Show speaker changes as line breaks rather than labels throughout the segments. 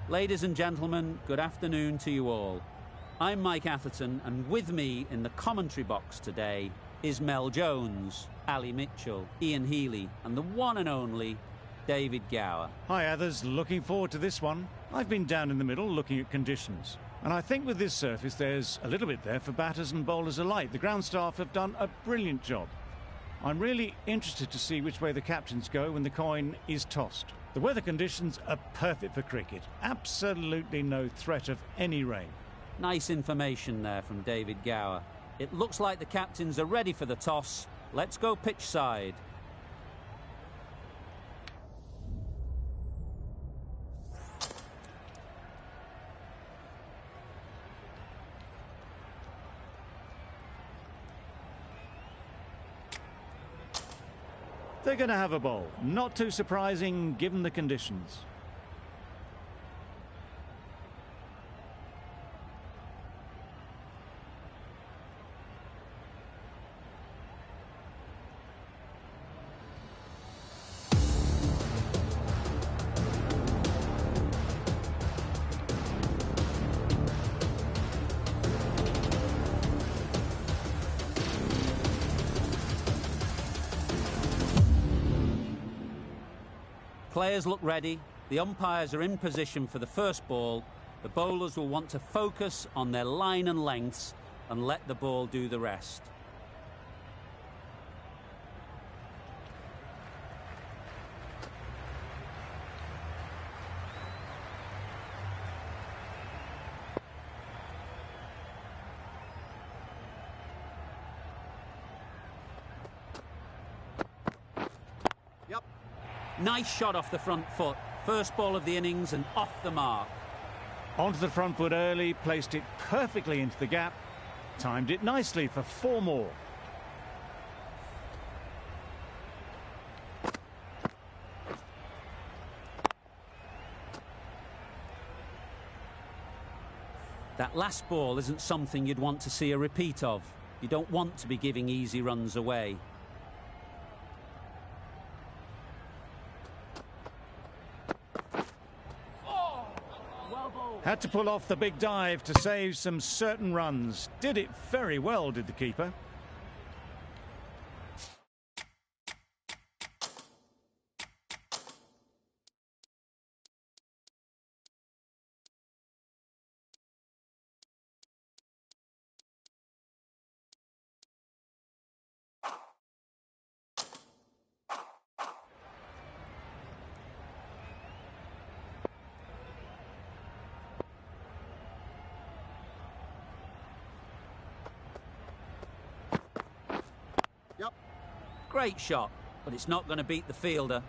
Ladies and gentlemen, good afternoon to you all. I'm Mike Atherton, and with me in the commentary box today is Mel Jones, Ali Mitchell, Ian Healy, and the one and only David Gower.
Hi others, looking forward to this one. I've been down in the middle looking at conditions, and I think with this surface there's a little bit there for batters and bowlers alike. The ground staff have done a brilliant job. I'm really interested to see which way the captains go when the coin is tossed. The weather conditions are perfect for cricket. Absolutely no threat of any rain.
Nice information there from David Gower. It looks like the captains are ready for the toss. Let's go pitch side.
They're going to have a bowl. Not too surprising given the conditions.
Players look ready, the umpires are in position for the first ball. The bowlers will want to focus on their line and lengths and let the ball do the rest. Nice shot off the front foot. First ball of the innings and off the mark.
Onto the front foot early, placed it perfectly into the gap. Timed it nicely for 4 more.
That last ball isn't something you'd want to see a repeat of. You don't want to be giving easy runs away.
Had to pull off the big dive to save some certain runs. Did it very well, did the keeper.
Great shot, but it's not going to beat the fielder.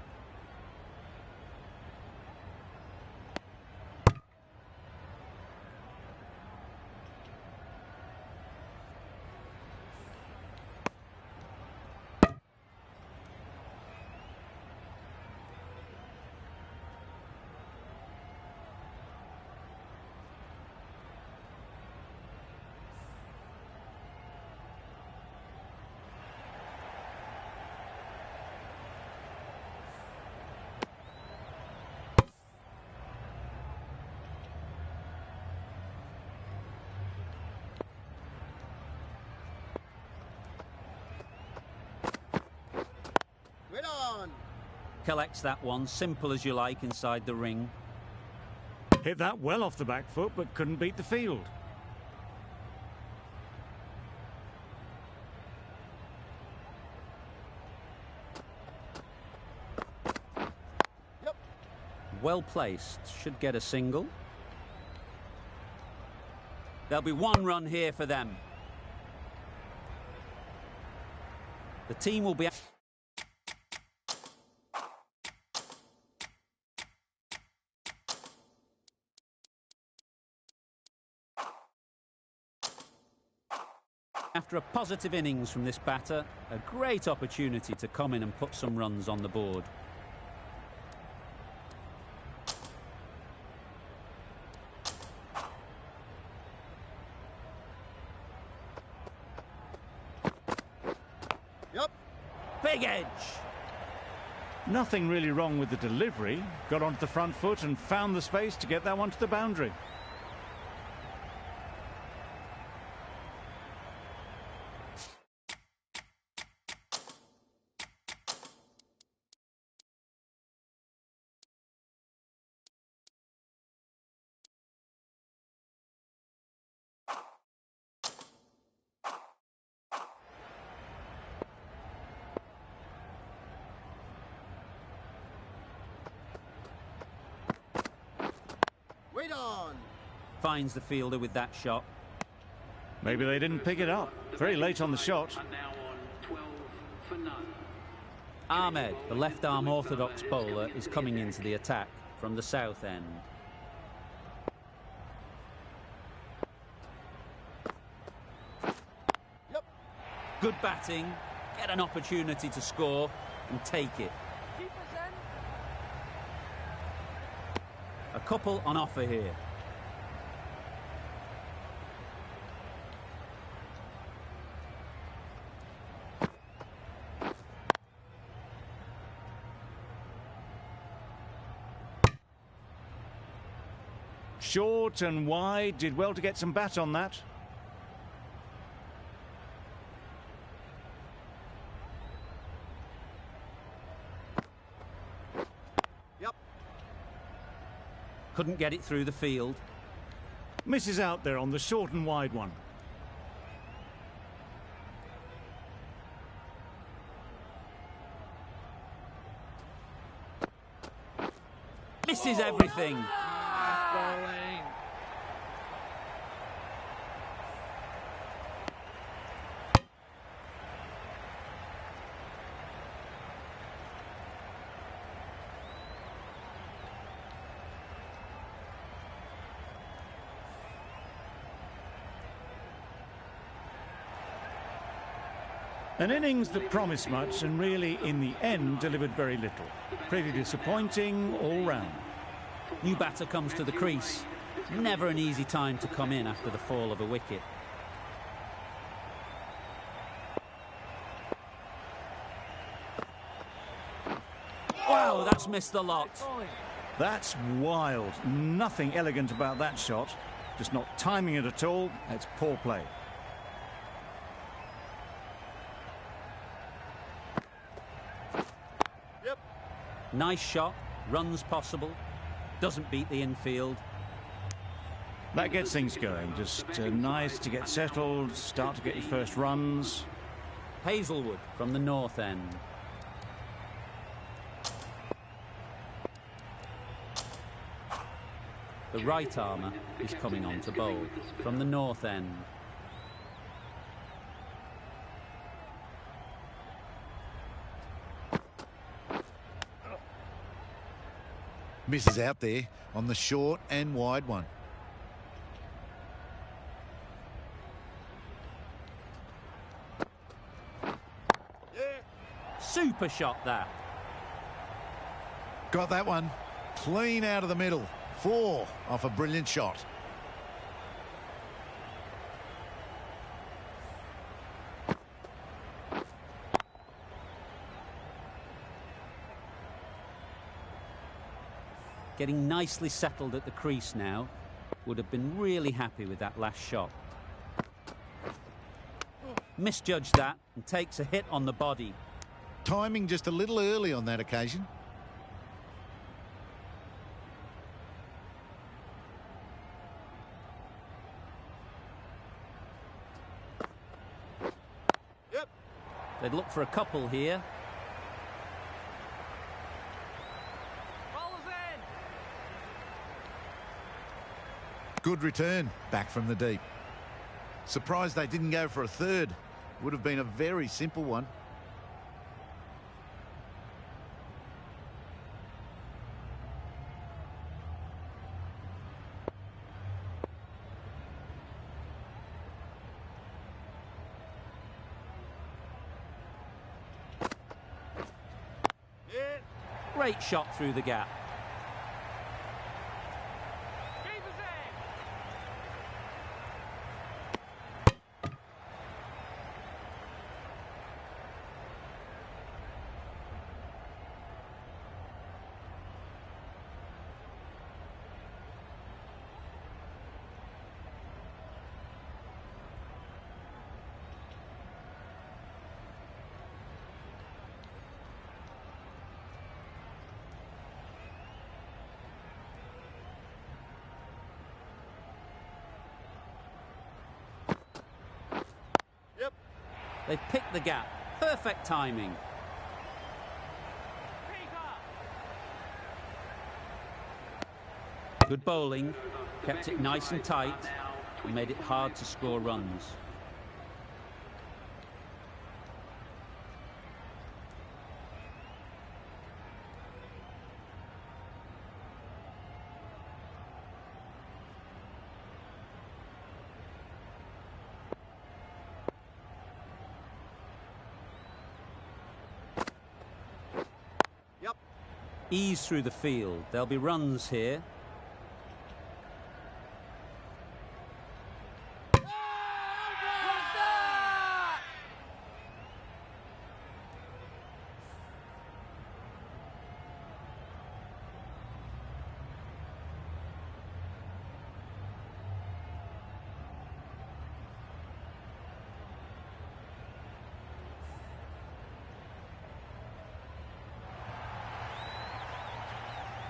Collects that one, simple as you like, inside the ring.
Hit that well off the back foot, but couldn't beat the field.
Well placed, should get a single. There'll be 1 run here for them. The team will be... After a positive innings from this batter, a great opportunity to come in and put some runs on the board. Big edge.
Nothing really wrong with the delivery. Got onto the front foot and found the space to get that one to the boundary.
Wait on.
Finds the fielder with that shot.
Maybe they didn't pick it up. Very late on the shot.
Ahmed, the left-arm orthodox bowler, is coming into the attack from the south end.
Yep.
Good batting, get an opportunity to score and take it. A couple on offer here.
Short and wide, did well to get some bat on that.
Yep.
Couldn't get it through the field.
Misses out there on the short and wide one.
Misses everything.
Bowling.
An innings that promised much and really, in the end, delivered very little. Pretty disappointing all round.
New batter comes to the crease. Never an easy time to come in after the fall of a wicket. Wow, that's missed the lot.
That's wild. Nothing elegant about that shot. Just not timing it at all. It's poor play.
Yep.
Nice shot, runs possible, doesn't beat the infield.
That gets things going. Just nice to get settled, start to get your first runs.
Hazelwood from the north end. The right armour is coming on to bowl from the north end.
Misses out there on the short and wide one.
Super shot that.
Got that one clean out of the middle. 4 off a brilliant shot.
Getting nicely settled at the crease now. Would have been really happy with that last shot. Misjudged that and takes a hit on the body.
Timing just a little early on that occasion.
Yep.
They'd look for a couple here.
Good return back from the deep. Surprised they didn't go for a third. Would have been a very simple one.
Great shot through the gap. They've picked the gap. Perfect timing. Good bowling. Kept it nice and tight and made it hard to score runs.
Yep.
Ease through the field. There'll be runs here.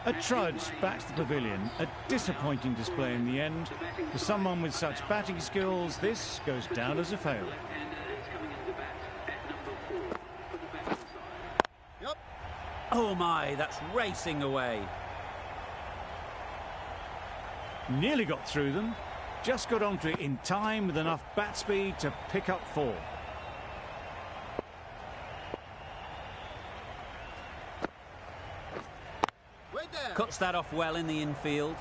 A trudge back to the pavilion, a disappointing display in the end. For someone with such batting skills, this goes down as a fail.
Yep.
Oh my, that's racing away.
Nearly got through them, just got onto it in time with enough bat speed to pick up 4.
Cuts that off well in the infield.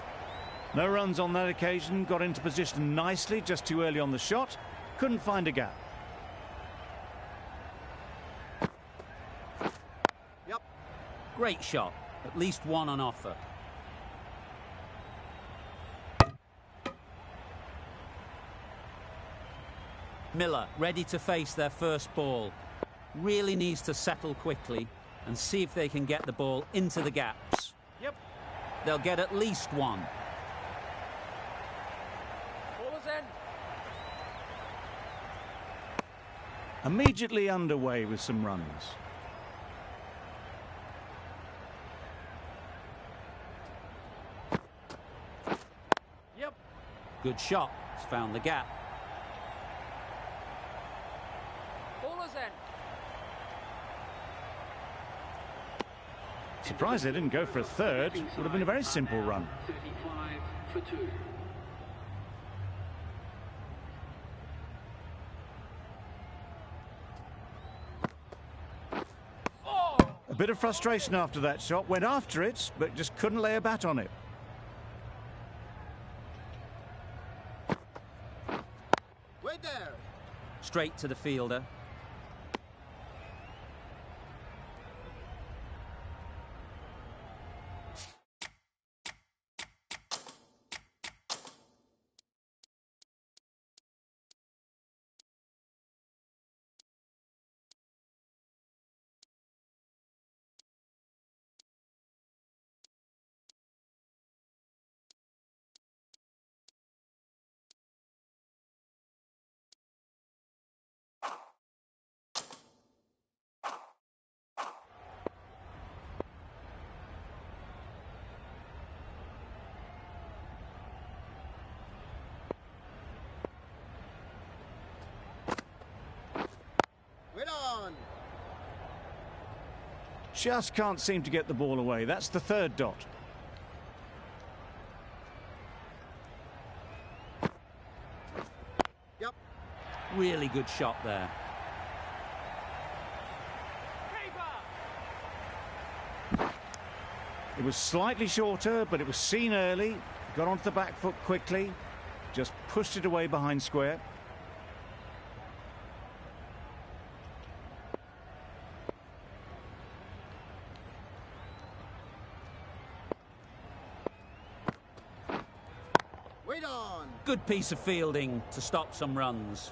No runs on that occasion, got into position nicely, just too early on the shot, couldn't find a gap.
Yep.
Great shot. At least one on offer. Miller ready to face their first ball. Really needs to settle quickly and see if they can get the ball into the gaps.
Yep.
They'll get at least one.
Ball is in.
Immediately underway with some runs.
Yep.
Good shot. It's found the gap.
Ball is in.
Surprised they didn't go for a third. Would have been a very simple run.
35 for 2.
A bit of frustration after that shot. Went after it, but just couldn't lay a bat on it.
Wait there.
Straight to the fielder.
Wait on.
Just can't seem to get the ball away. That's the third dot.
Yep.
Really good shot there.
It was slightly shorter, but it was seen early. Got onto the back foot quickly. Just pushed it away behind square.
Wait on.
Good piece of fielding to stop some runs.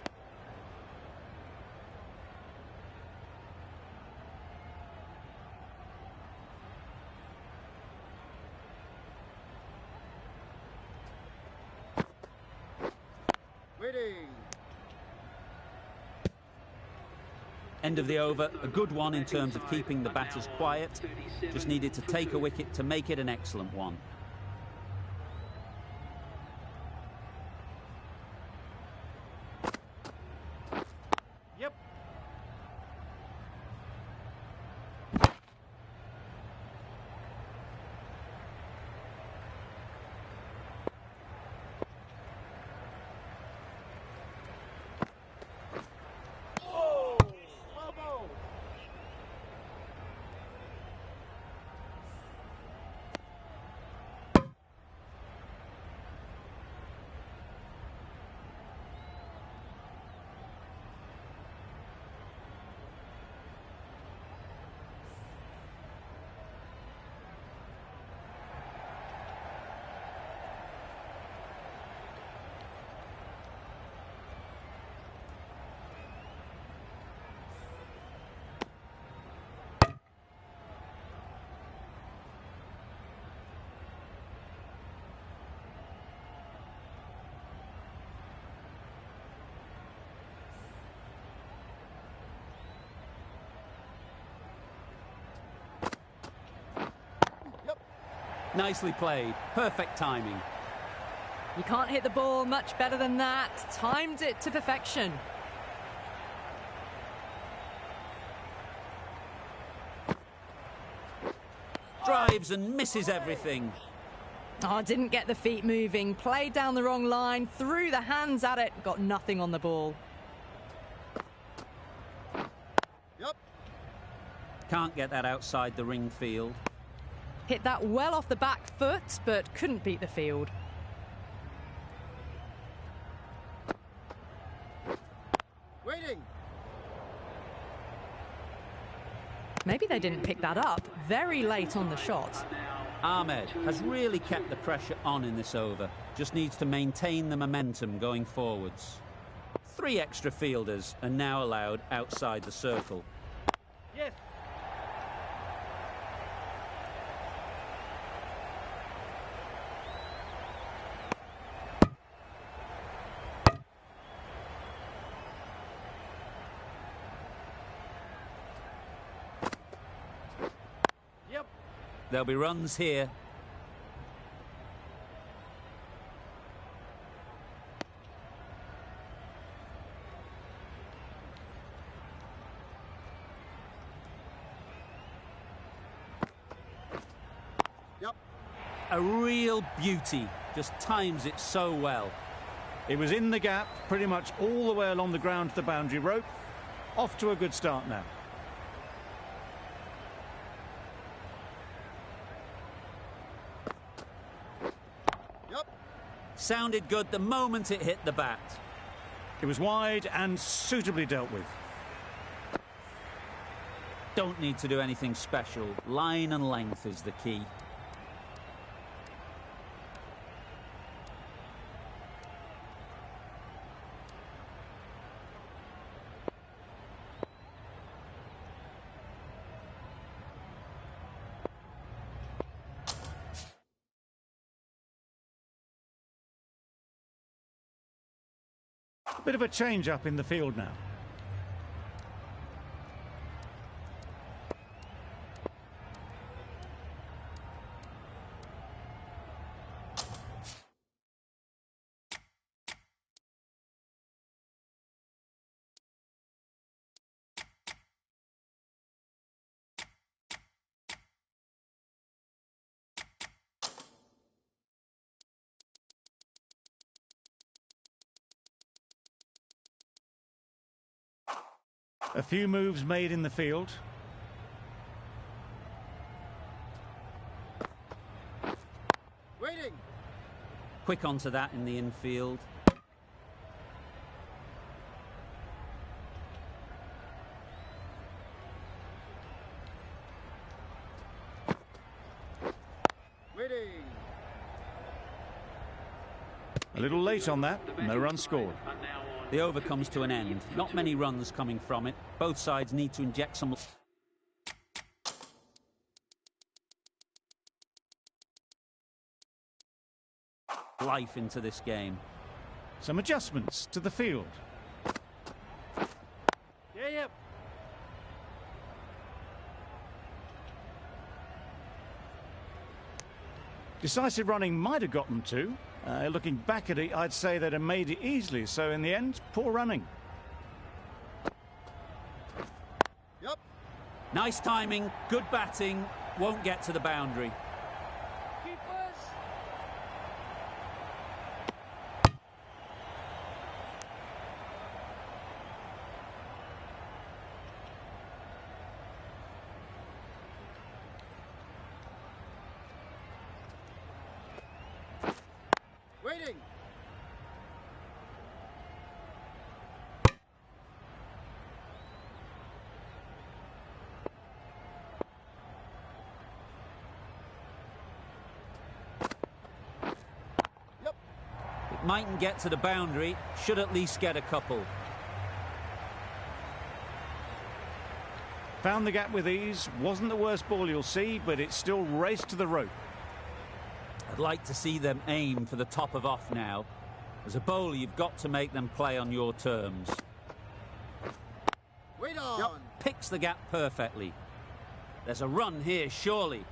Waiting.
End of the over, a good one in terms of keeping the batters quiet. Just needed to take a wicket to make it an excellent one.
Yep.
Nicely played. Perfect timing.
You can't hit the ball much better than that. Timed it to perfection.
Drives and misses everything.
Oh, didn't get the feet moving. Played down the wrong line. Threw the hands at it. Got nothing on the ball.
Yep.
Can't get that outside the ring field.
Hit that well off the back foot, but couldn't beat the field.
Waiting.
Maybe they didn't pick that up. Very late on the shot.
Ahmed has really kept the pressure on in this over. Just needs to maintain the momentum going forwards. 3 extra fielders are now allowed outside the circle.
Yes.
There'll be runs here.
Yep.
A real beauty. Just times it so well.
It was in the gap pretty much all the way along the ground to the boundary rope. Off to a good start now.
Sounded good the moment it hit the bat.
It was wide and suitably dealt with.
Don't need to do anything special. Line and length is the key.
Bit of a change up in the field now. A few moves made in the field.
Waiting.
Quick onto that in the infield.
Waiting.
A little late on that. No run scored.
The over comes to an end. Not many runs coming from it. Both sides need to inject some life into this game.
Some adjustments to the field.
Yep.
Decisive running might have got them to. Looking back at it, I'd say they'd have made it easily. So in the end, poor running.
Yep.
Nice timing, good batting, won't get to the boundary.
Keepers. Waiting. Yep.
It mightn't get to the boundary, should at least get a couple.
Found the gap with ease. Wasn't the worst ball you'll see, but it still raced to the rope.
I'd like to see them aim for the top of off now. As a bowler, you've got to make them play on your terms.
Wait on.
Picks the gap perfectly. There's a run here, surely.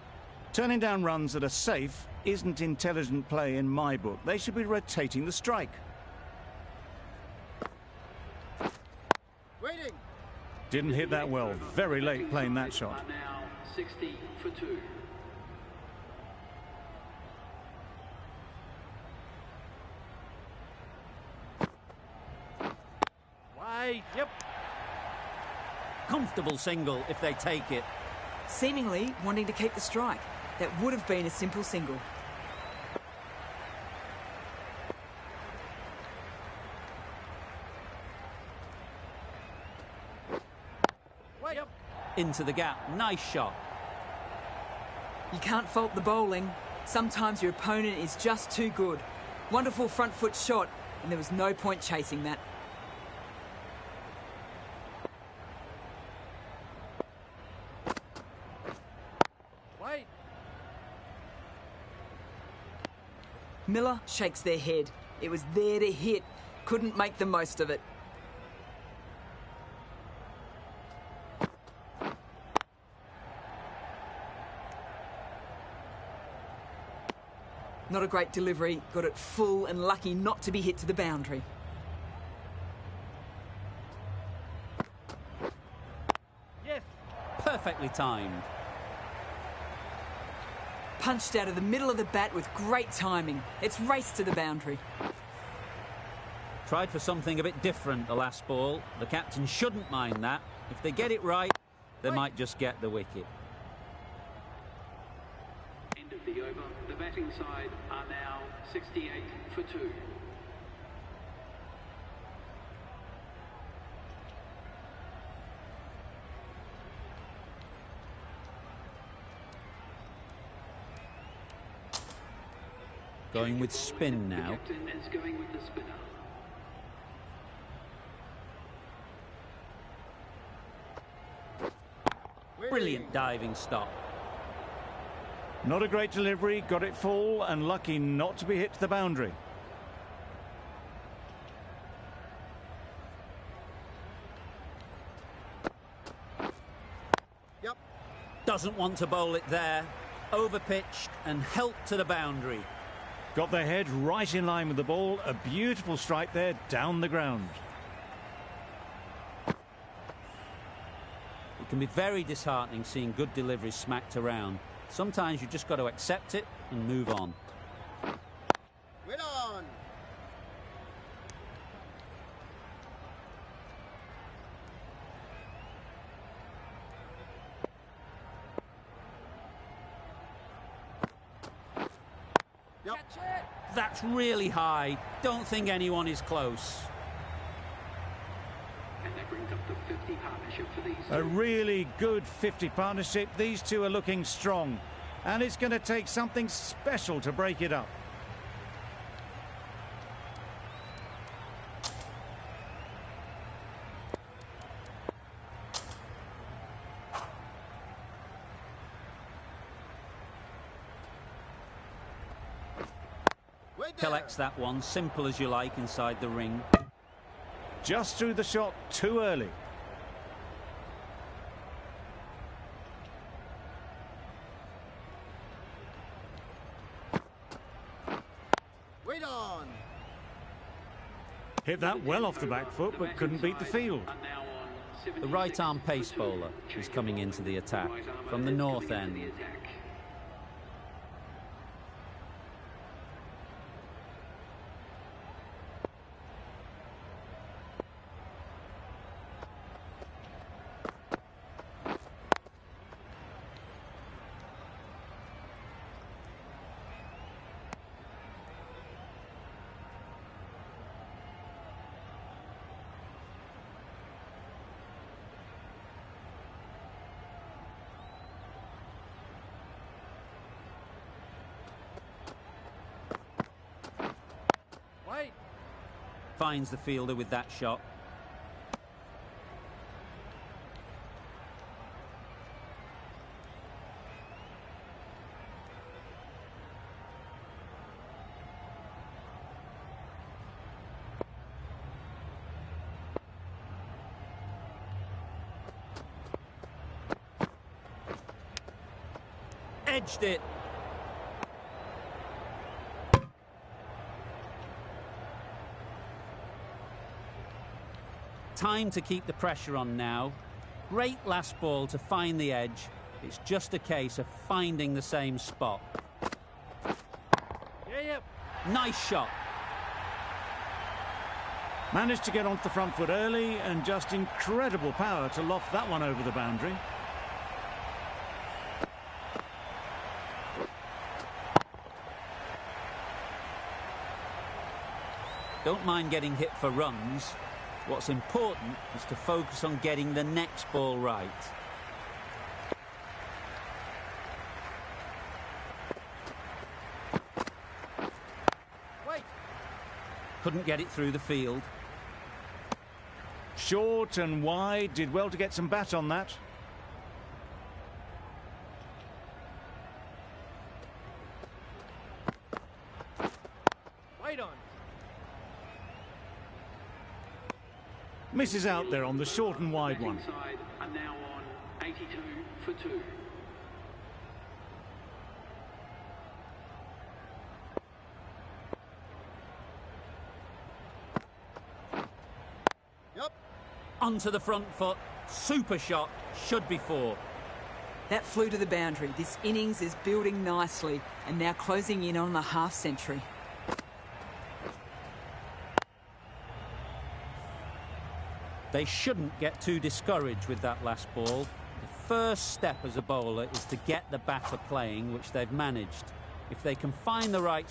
Turning down runs that are safe isn't intelligent play in my book. They should be rotating the strike.
Waiting.
Didn't hit that well. Very late playing that shot.
Are now 60 for 2.
Wide. Yep.
Comfortable single if they take it.
Seemingly wanting to keep the strike. That would have been a simple single.
Wait. Yep.
Into the gap. Nice shot.
You can't fault the bowling. Sometimes your opponent is just too good. Wonderful front foot shot, and there was no point chasing that.
Wait.
Miller shakes their head. It was there to hit. Couldn't make the most of it. Not a great delivery. Got it full and lucky not to be hit to the boundary.
Yes.
Perfectly timed.
Punched out of the middle of the bat with great timing. It's raced to the boundary.
Tried for something a bit different the last ball. The captain shouldn't mind that. If they get it right, they might just get the wicket.
End of the over. The batting side are now 68 for 2.
Going with spin
The
now.
captain is going with the spinner.
Brilliant diving stop.
Not a great delivery, got it full and lucky not to be hit to the boundary.
Yep.
Doesn't want to bowl it there. Overpitched and helped to the boundary.
Got their head right in line with the ball. A beautiful strike there down the ground.
It can be very disheartening seeing good deliveries smacked around. Sometimes you just got to accept it and move on.
Wait on. Yep. Catch it.
That's really high. Don't think anyone is close.
And that brings up the 50 partnership for these
A
two.
really good 50 partnership. These two are looking strong. And it's going to take something special to break it up.
Wait there.
Collects that one, simple as you like, inside the ring.
Just threw the shot too early.
Wait on.
Hit that well off the back foot,
The
but couldn't beat the
batting
field.
side are now on
The
76
right arm
for
pace
2.
bowler is coming into the attack
Right armer
from the
is
north
coming into
end.
the attack.
Wait.
Finds the fielder with that shot. Edged it. Time to keep the pressure on now. Great last ball to find the edge. It's just a case of finding the same spot.
Yeah.
Nice shot.
Managed to get onto the front foot early and just incredible power to loft that one over the boundary.
Don't mind getting hit for runs. What's important is to focus on getting the next ball right.
Wait.
Couldn't get it through the field.
Short and wide, did well to get some bat on that.
Wait on.
Misses out there on the short and wide
Batting
one.
side are now on 82 for 2.
Yep.
Onto the front foot. Super shot. Should be 4.
That flew to the boundary. This innings is building nicely and now closing in on the half-century.
They shouldn't get too discouraged with that last ball. The first step as a bowler is to get the batter playing, which they've managed. If they can find the right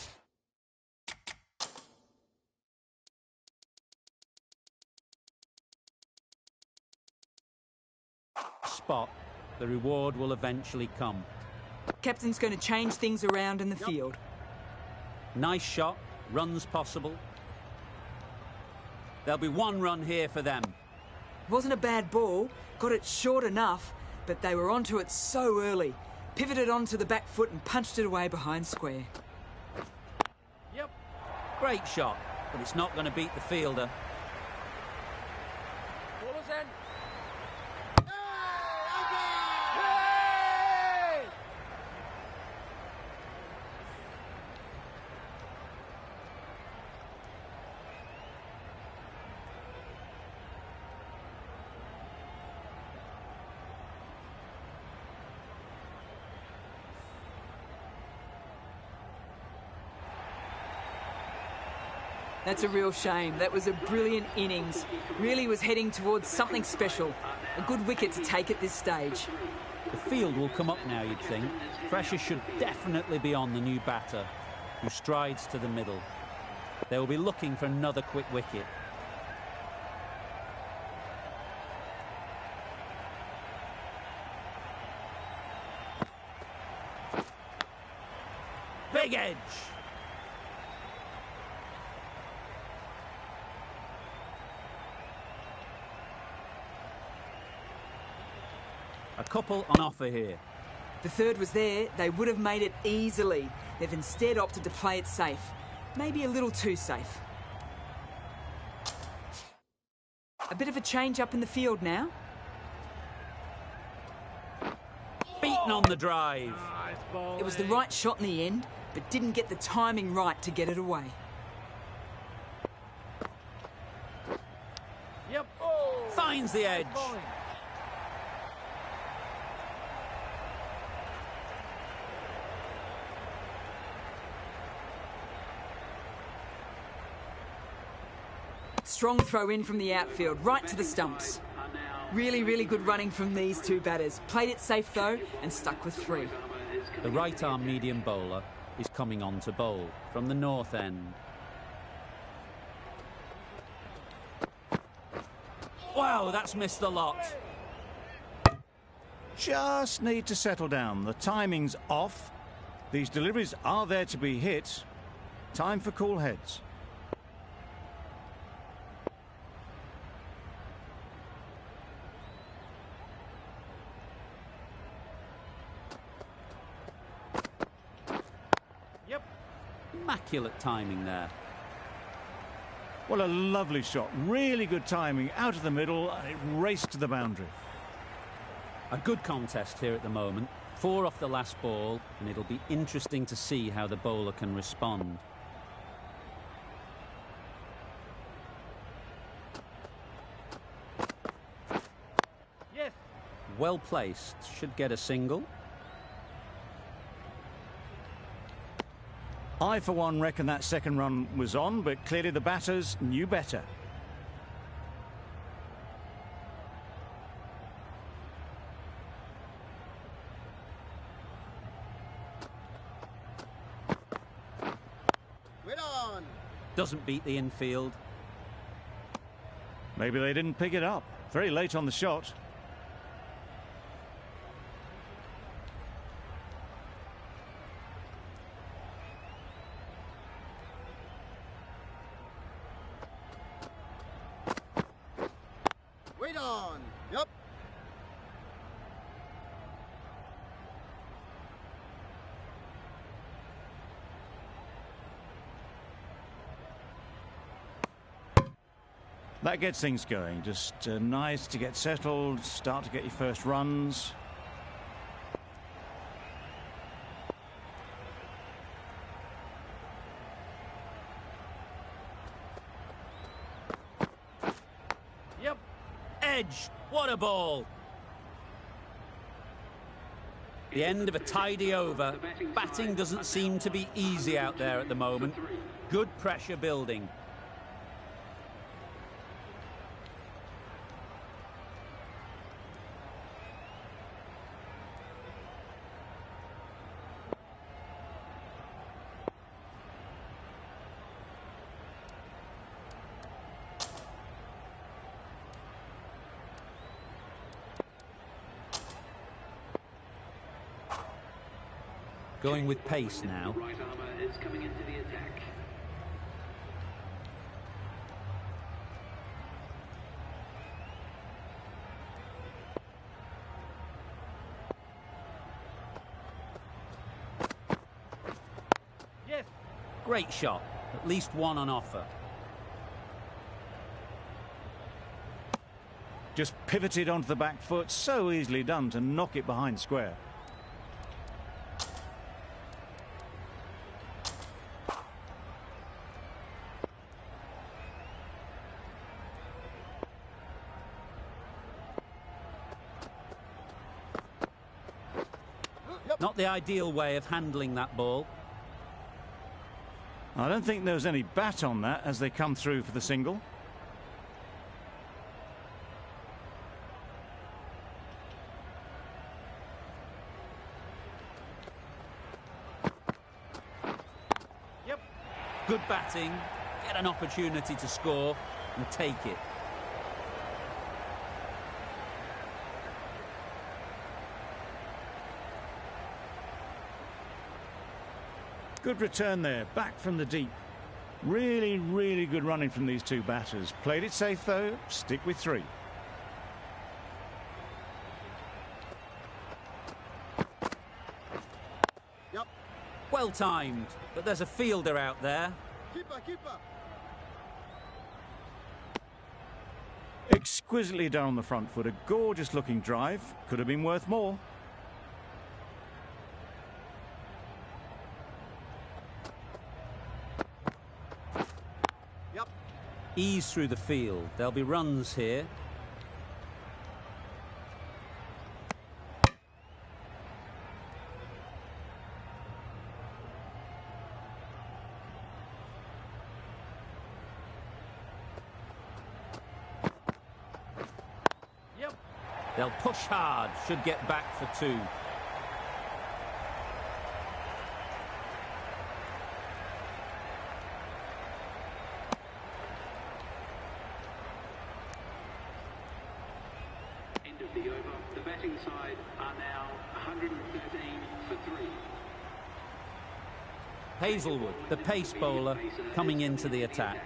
spot, the reward will eventually come.
Captain's going to change things around in the field.
Nice shot, runs possible. There'll be 1 run here for them.
Wasn't a bad ball, got it short enough, but they were onto it so early. Pivoted onto the back foot and punched it away behind square.
Yep.
Great shot, but it's not going to beat the fielder.
Ballers in.
That's a real shame. That was a brilliant innings. Really was heading towards something special. A good wicket to take at this stage.
The field will come up now, you'd think. Pressure should definitely be on the new batter, who strides to the middle. They will be looking for another quick wicket. Big edge! A couple on offer here.
The third was there, they would have made it easily. They've instead opted to play it safe. Maybe a little too safe. A bit of a change up in the field now.
Beaten on the drive.
Nice ball.
It was the right shot in the end, but didn't get the timing right to get it away.
Yep. Oh.
Finds the edge.
Bowling.
Strong throw in from the outfield, right to the stumps. Really, really good running from these two batters. Played it safe though, and stuck with 3.
The right-arm medium bowler is coming on to bowl from the north end. Wow, that's missed the lot.
Just need to settle down. The timing's off. These deliveries are there to be hit. Time for cool heads.
Yep.
Immaculate timing there.
Well, a lovely shot. Really good timing. Out of the middle, and it raced to the boundary.
A good contest here at the moment. 4 off the last ball, and it'll be interesting to see how the bowler can respond.
Yes.
Well placed, should get a single.
I, for one, reckon that second run was on, but clearly the batters knew better.
Doesn't beat the infield.
Maybe they didn't pick it up. Very late on the shot.
Wait on. Yep.
That gets things going. Just nice to get settled, start to get your first runs.
Yep.
Edge, what a ball! The end of a tidy over. Batting doesn't seem to be easy out there at the moment. Good pressure building. Going with pace now.
Right armour is coming into the attack.
Yes.
Great shot. At least one on offer.
Just pivoted onto the back foot. So easily done to knock it behind square.
Not the ideal way of handling that ball.
I don't think there was any bat on that as they come through for the single.
Yep.
Good batting, get an opportunity to score and take it.
Good return there, back from the deep. Really, really good running from these two batters. Played it safe though, stick with 3.
Yep.
Well timed, but there's a fielder out there.
Keeper, keeper.
Exquisitely done on the front foot, a gorgeous looking drive. Could have been worth more.
Yep.
Ease through the field. There'll be runs here.
Yep.
They'll push hard, should get back for 2.
End of the over. The batting side are now 113 for 3.
Hazelwood, the pace bowler, coming into the attack.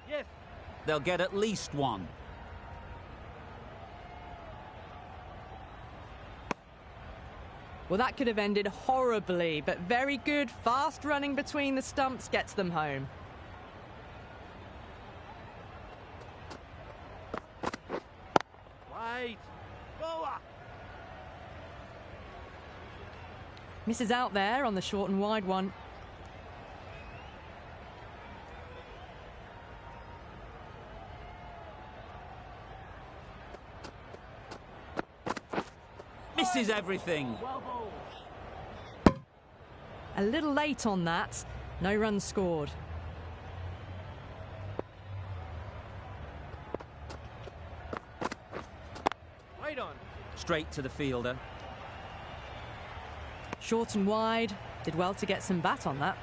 Yes.
They'll get at least 1.
Well, that could have ended horribly, but very good, fast running between the stumps gets them home.
Wait. Bowler.
Misses out there on the short and wide one.
Misses everything.
A little late on that. No runs scored.
Wait on.
Straight to the fielder.
Short and wide. Did well to get some bat on that.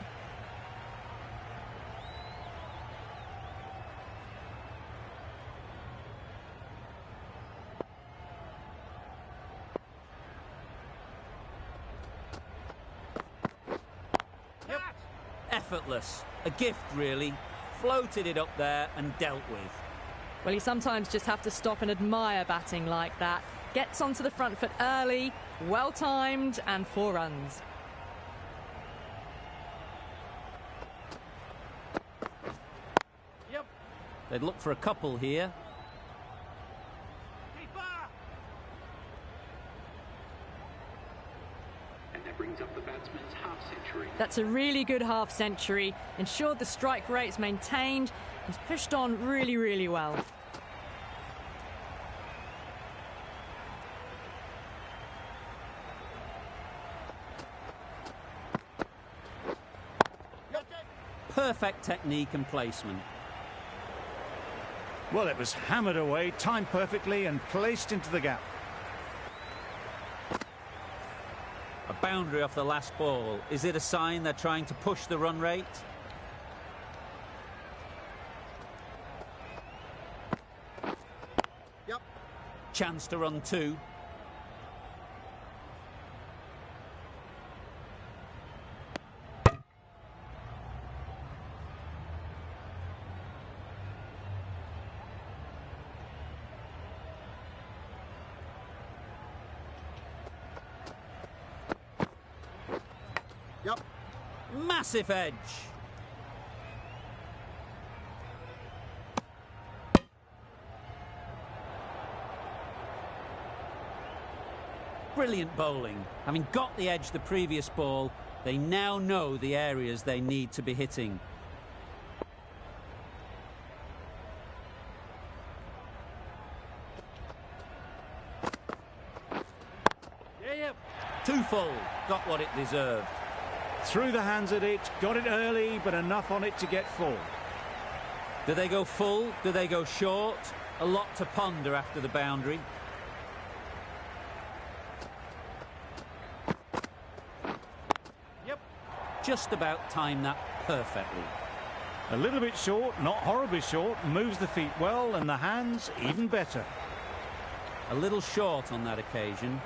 Effortless. A gift, really. Floated it up there and dealt with.
Well, you sometimes just have to stop and admire batting like that. Gets onto the front foot early, well timed, and 4 runs.
Yep.
They'd look for a couple here.
Keeper.
And that brings up the batsman's half-century.
That's a really good half century. Ensured the strike rate's maintained. He's pushed on really, really well.
Perfect technique and placement.
Well, it was hammered away, timed perfectly and placed into the gap.
A boundary off the last ball. Is it a sign they're trying to push the run rate?
Yep.
Chance to run 2.
Yep.
Massive edge. Brilliant bowling. Having got the edge the previous ball, they now know the areas they need to be hitting.
Yep.
2 full. Got what it deserved.
Threw the hands at it, got it early, but enough on it to get 4.
Do they go full? Do they go short? A lot to ponder after the boundary.
Yep.
Just about timed that perfectly.
A little bit short, not horribly short, moves the feet well and the hands even better.
A little short on that occasion.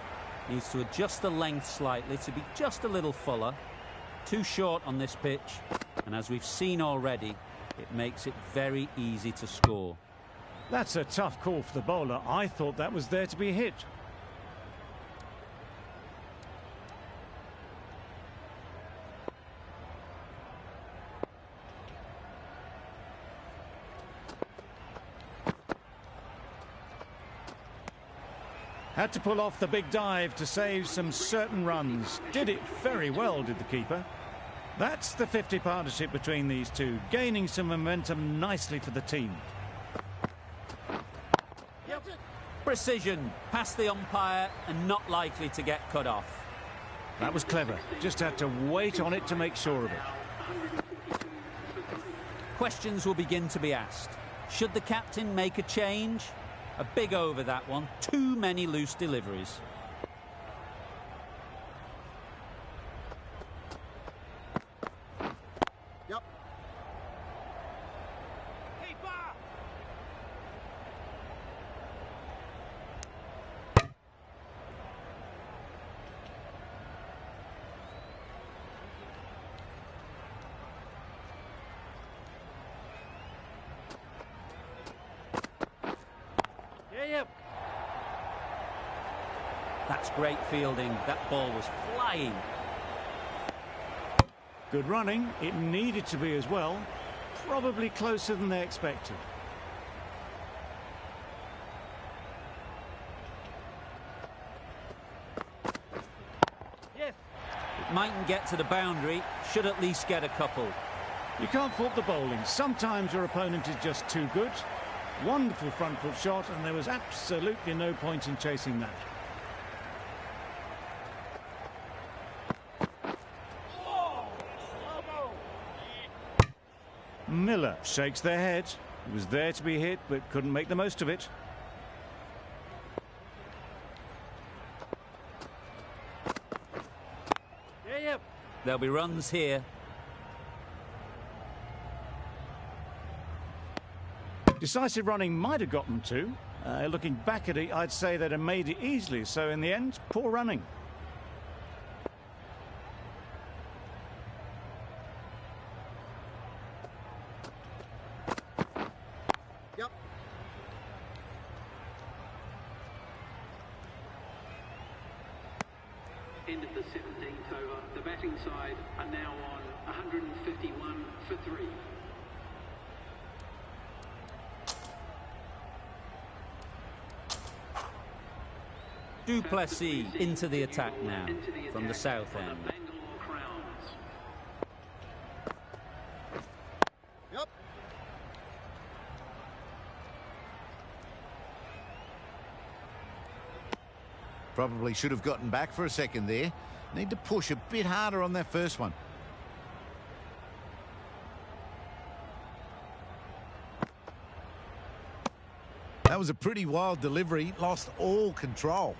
Needs to adjust the length slightly to be just a little fuller. Too short on this pitch, and as we've seen already, it makes it very easy to score.
That's a tough call for the bowler. I thought that was there to be hit. Had to pull off the big dive to save some certain runs. Did it very well, did the keeper. That's the 50 partnership between these two, gaining some momentum nicely for the team.
Yep.
Precision, past the umpire and not likely to get cut off.
That was clever. Just had to wait on it to make sure of it.
Questions will begin to be asked. Should the captain make a change? A big over that one. Too many loose deliveries.
Yep.
Keeper. Yep.
That's great fielding. That ball was flying.
Good running. It needed to be as well. Probably closer than they expected.
Yes.
It mightn't get to the boundary. Should at least get a couple.
You can't fault the bowling. Sometimes your opponent is just too good. Wonderful front foot shot, and there was absolutely no point in chasing that. Miller shakes their head. He was there to be hit, but couldn't make the most of it.
Yep.
There'll be runs here.
Decisive running might have got them two. Looking back at it, I'd say they'd have made it easily. So in the end, poor running.
Yep.
End of the 17th over. The batting side are now on 151 for 3.
Duplessis into the attack now from the south end.
Yep.
Probably should have gotten back for a second there. Need to push a bit harder on that first one. That was a pretty wild delivery. Lost all control.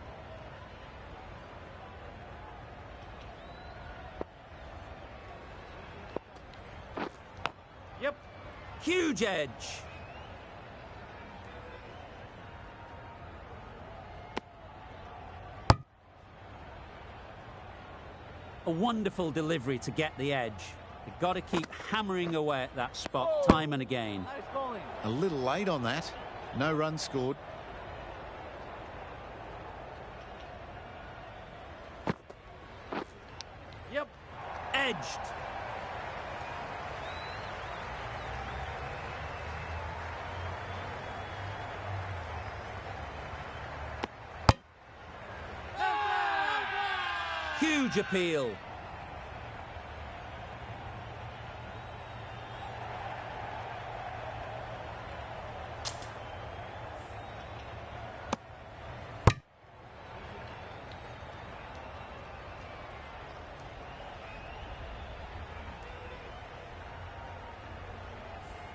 Yep.
Huge edge. A wonderful delivery to get the edge. You've got to keep hammering away at that spot time and again.
Nice bowling.
A little late on that. No runs scored.
Yep.
Edged. Huge appeal.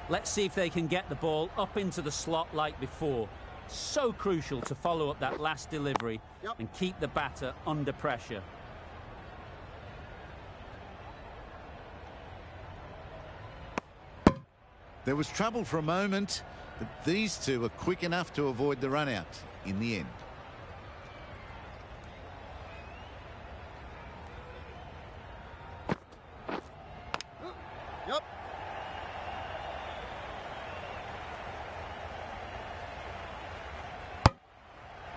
Let's see if they can get the ball up into the slot like before. So crucial to follow up that last delivery and keep the batter under pressure.
There was trouble for a moment, but these two are quick enough to avoid the run out in the end.
Yep.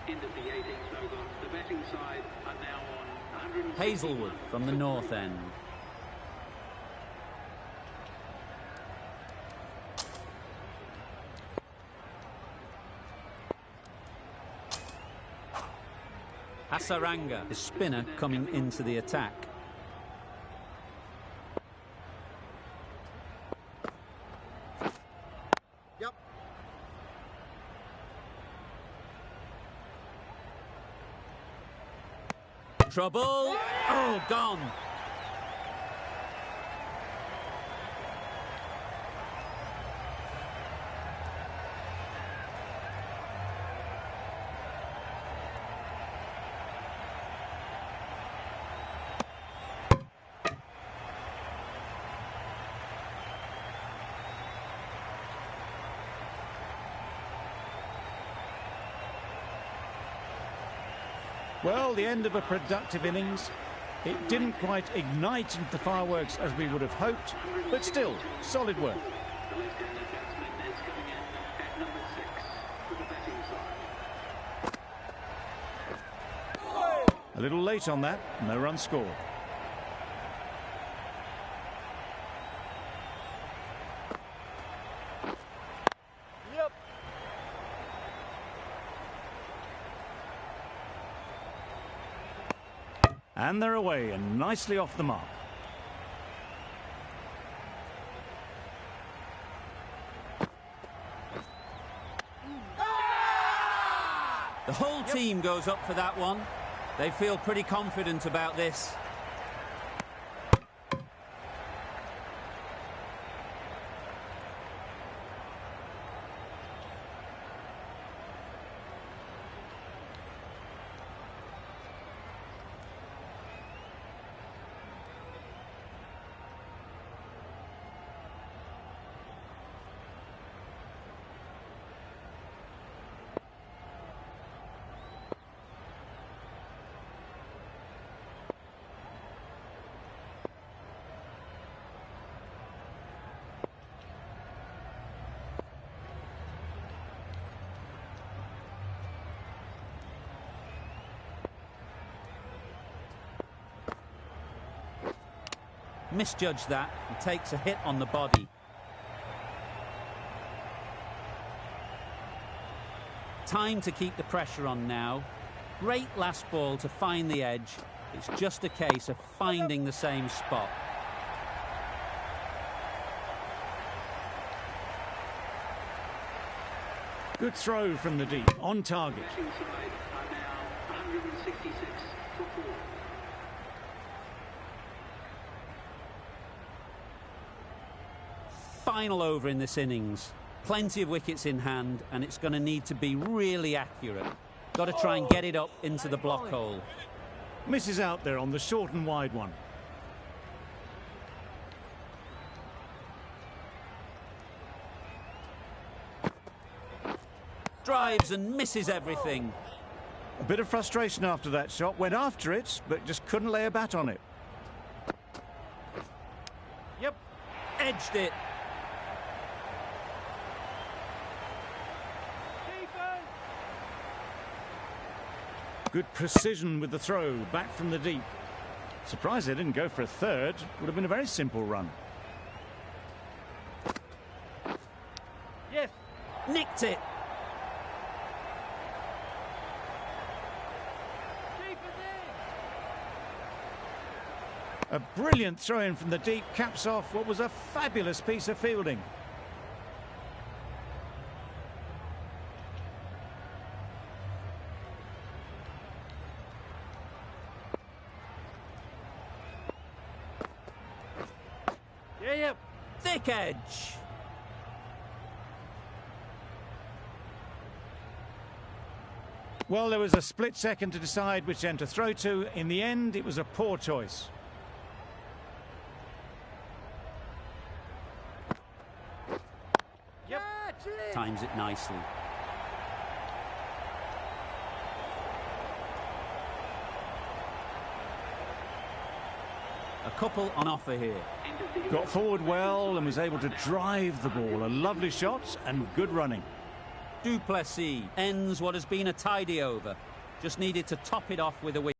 End of the 18th over. The batting side are now on 100.
Hazelwood from the north end. Hasaranga, the spinner, coming into the attack.
Yep.
Trouble. Oh, gone.
Well, the end of a productive innings. It didn't quite ignite into the fireworks as we would have hoped, but still, solid work.
The left-handed batsman is coming in at number 6 for the batting side.
A little late on that, no run scored.
Yep.
And they're away and nicely off the mark.
The whole team goes up for that one. They feel pretty confident about this. Misjudged that and takes a hit on the body. Time to keep the pressure on now. Great last ball to find the edge. It's just a case of finding the same spot.
Good throw from the deep, on target.
Batting side are now 166 for 4.
Final over in this innings. Plenty of wickets in hand, and it's going to need to be really accurate. Got to try and get it up into the block hole.
Misses out there on the short and wide one.
Drives and misses everything.
A bit of frustration after that shot. Went after it, but just couldn't lay a bat on it.
Yep.
Edged it.
Defense.
Good precision with the throw, back from the deep. Surprised they didn't go for a third. Would have been a very simple run.
Yes.
Nicked it.
A brilliant throw-in from the deep caps off what was a fabulous piece of fielding.
Yeah, yep.
Thick edge.
Well, there was a split second to decide which end to throw to. In the end, it was a poor choice.
Yep.
Times it nicely. A couple on offer here.
Got forward well and was able to drive the ball. A lovely shot and good running.
Du Plessis ends what has been a tidy over. Just needed to top it off with a wicket.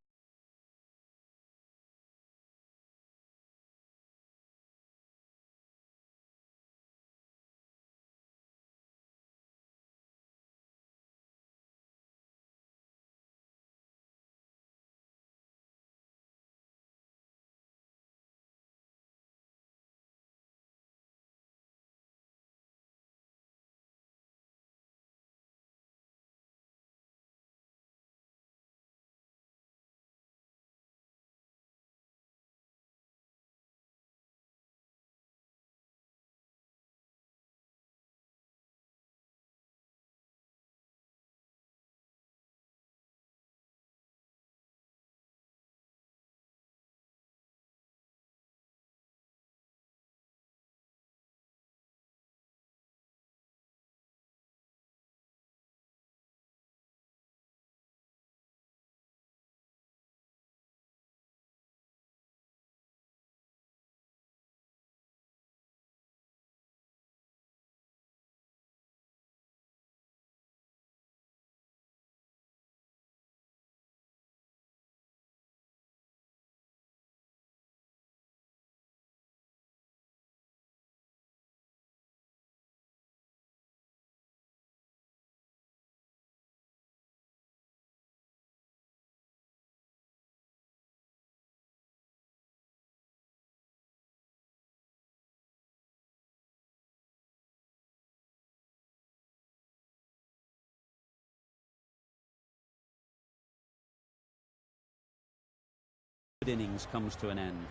innings comes to an end.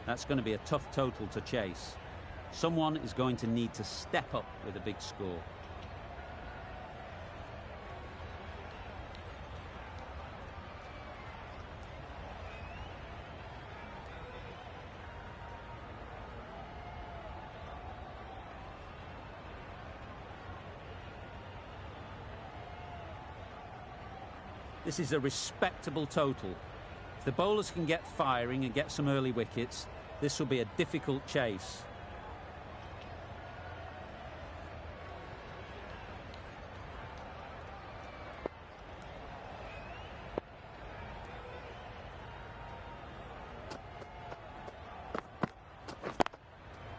That's going to be a tough total to chase. Someone is going to need to step up with a big score. This is a respectable total. If the bowlers can get firing and get some early wickets, this will be a difficult chase.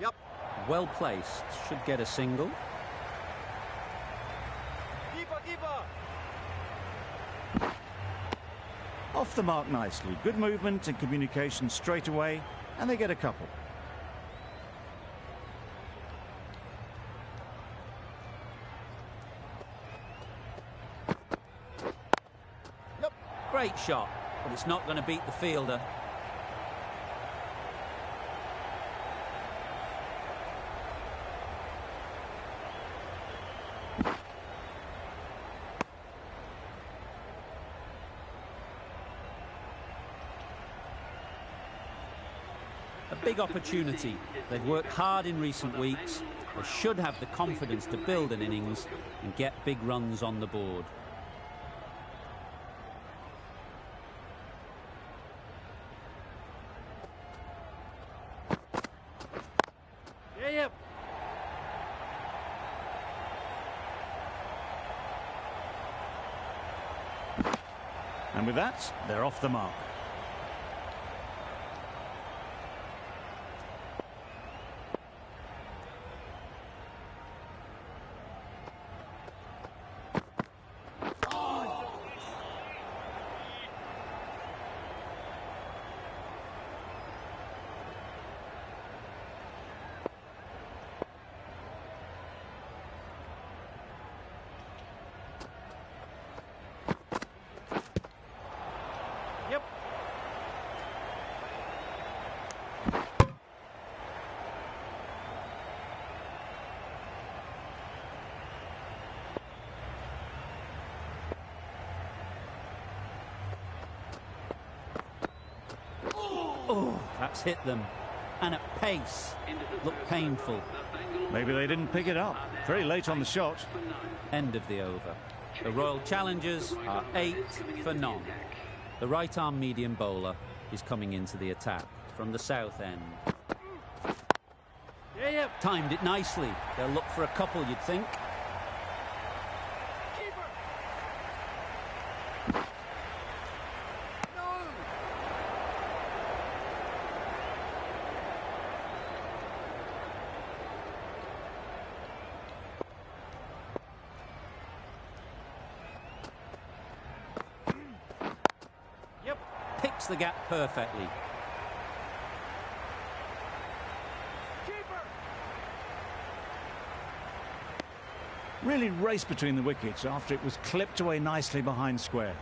Yep.
Well placed, should get a single.
Keeper, keeper.
Off the mark nicely. Good movement and communication straight away, and they get a couple.
Yep.
Great shot, but it's not going to beat the fielder. A big opportunity. They've worked hard in recent weeks. They should have the confidence to build an innings and get big runs on the board.
Yeah, yep.
And with that, they're off the mark.
Yep.
Oh, that's hit them. And at pace. Looked painful.
Maybe they didn't pick it up. Very late on the shot.
End of the over. The Royal Challengers are 8 for none. The right-arm medium bowler is coming into the attack from the south end.
Yeah, yep.
Timed it nicely. They'll look for a couple, you'd think.
Keeper.
No.
Yep.
Picks the gap perfectly.
Keeper.
Really raced between the wickets after it was clipped away nicely behind square.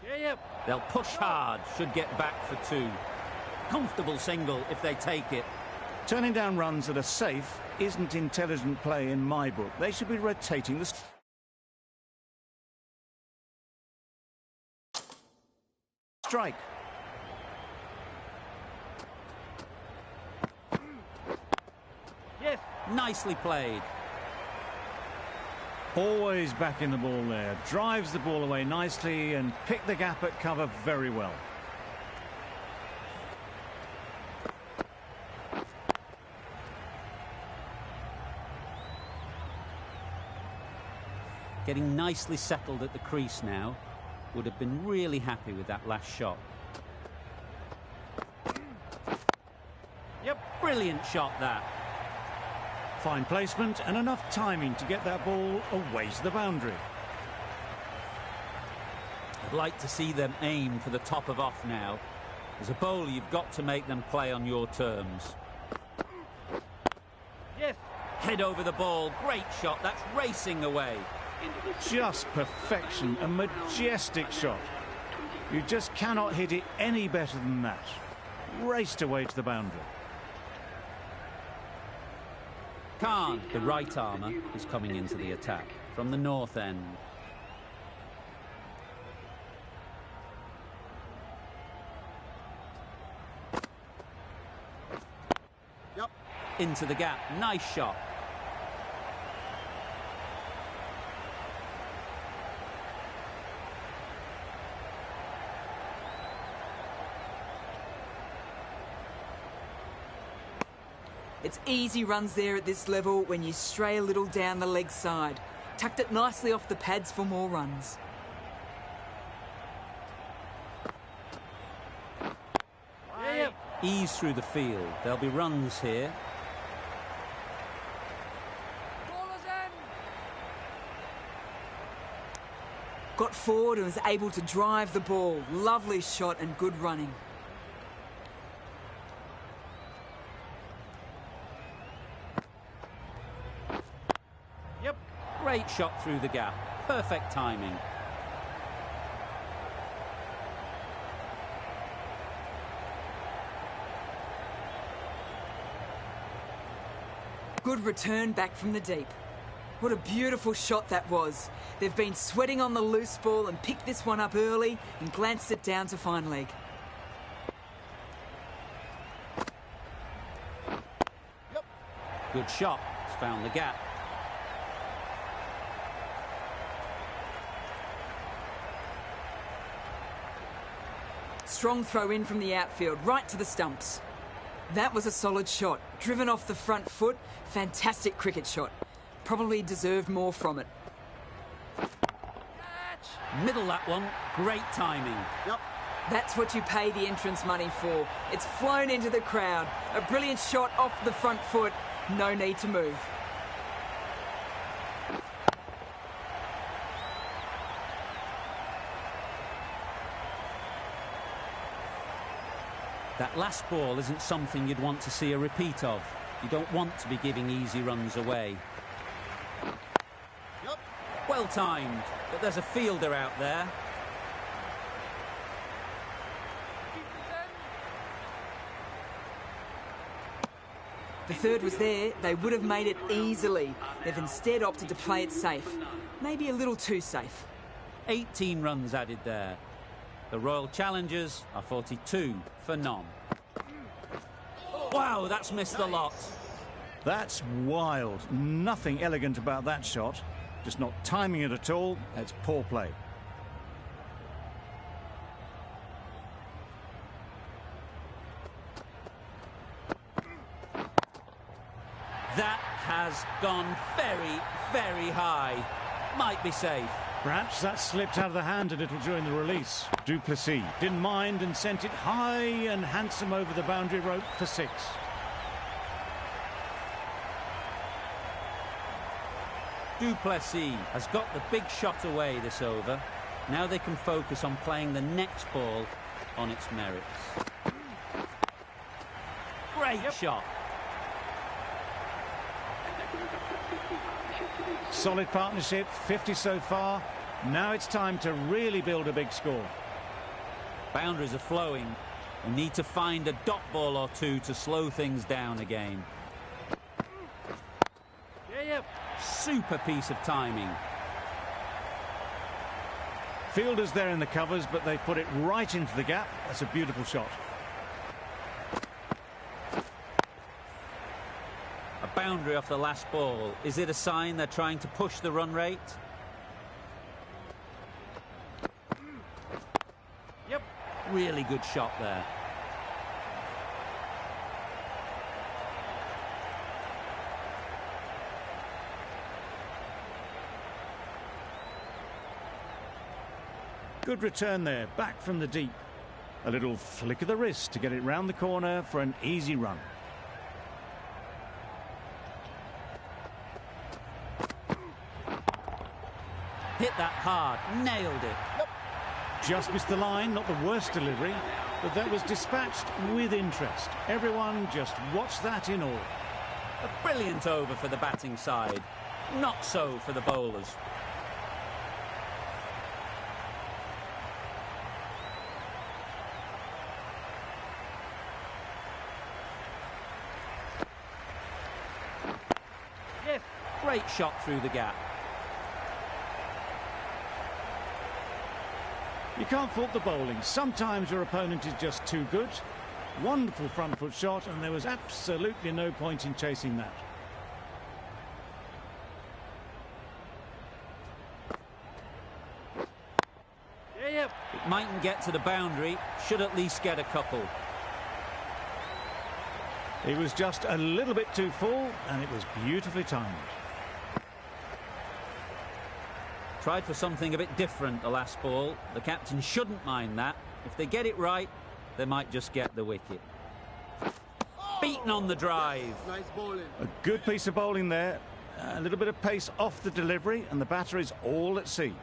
Yeah, yep.
They'll push hard, should get back for 2. Comfortable single if they take it.
Turning down runs that are safe isn't intelligent play in my book. They should be rotating the strike.
Yes.
Nicely played.
Always back in the ball there. Drives the ball away nicely and picked the gap at cover very well.
Getting nicely settled at the crease now. Would have been really happy with that last shot.
Yep.
Brilliant shot, that.
Fine placement and enough timing to get that ball away to the boundary.
I'd like to see them aim for the top of off now. As a bowler, you've got to make them play on your terms.
Yes.
Head over the ball. Great shot. That's racing away.
Just perfection, a majestic shot. You just cannot hit it any better than that. Raced away to the boundary.
Khan, the right armour, is coming into the attack from the north end.
Yep.
Into the gap. Nice shot.
It's easy runs there at this level when you stray a little down the leg side. Tucked it nicely off the pads for more runs.
Yep.
Ease through the field. There'll be runs here.
Ball is in.
Got forward and was able to drive the ball. Lovely shot and good running.
Yep.
Great shot through the gap. Perfect timing.
Good return back from the deep. What a beautiful shot that was. They've been sweating on the loose ball and picked this one up early and glanced it down to fine leg.
Yep.
Good shot. It's found the gap.
Strong throw in from the outfield, right to the stumps. That was a solid shot. Driven off the front foot. Fantastic cricket shot. Probably deserved more from it.
Middle that one. Great timing.
Yep.
That's what you pay the entrance money for. It's flown into the crowd. A brilliant shot off the front foot. No need to move.
That last ball isn't something you'd want to see a repeat of. You don't want to be giving easy runs away.
Yep.
Well timed, but there's a fielder out there.
The third was there. They would have made it easily. They've instead opted to play it safe. Maybe a little too safe.
18 runs added there. The Royal Challengers are 42 for none. Wow, that's missed the lot.
That's wild. Nothing elegant about that shot. Just not timing it at all. It's poor play.
That has gone very, very high. Might be safe.
Perhaps that slipped out of the hand a little during the release. Du Plessis didn't mind and sent it high and handsome over the boundary rope for 6.
Du Plessis has got the big shot away this over. Now they can focus on playing the next ball on its merits. Great shot.
Solid partnership, 50 so far. Now it's time to really build a big score.
Boundaries are flowing. They need to find a dot ball or two to slow things down again.
Yep.
Super piece of timing.
Fielders there in the covers, but they put it right into the gap. That's a beautiful shot.
A boundary off the last ball. Is it a sign they're trying to push the run rate?
Yep.
Really good shot there.
Good return there, back from the deep. A little flick of the wrist to get it round the corner for an easy run.
Hit that hard, nailed it.
Yep.
Just missed the line, not the worst delivery, but that was dispatched with interest. Everyone just watched that in awe.
A brilliant over for the batting side. Not so for the bowlers.
Yes.
Great shot through the gap.
You can't fault the bowling. Sometimes your opponent is just too good. Wonderful front foot shot, and there was absolutely no point in chasing that.
Yeah, yep.
It mightn't get to the boundary, should at least get a couple.
It was just a little bit too full, and it was beautifully timed.
Tried for something a bit different the last ball. The captain shouldn't mind that. If they get it right, they might just get the wicket. Beaten on the drive.
Nice bowling.
A good piece of bowling there. A little bit of pace off the delivery, and the batter is all at sea.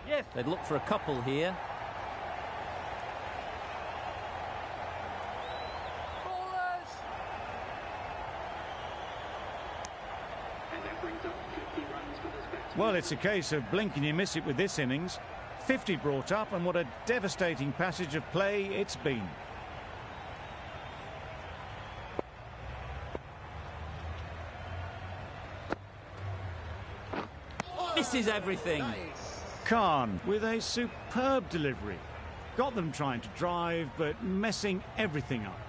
Yes.
They'd look for a couple here.
Bowlers.
And that brings up 50 runs for this batsman.
Well, it's a case of blink and you miss it with this innings. 50 brought up, and what a devastating passage of play it's been.
Misses everything.
Khan with a superb delivery. Got them trying to drive, but messing everything up.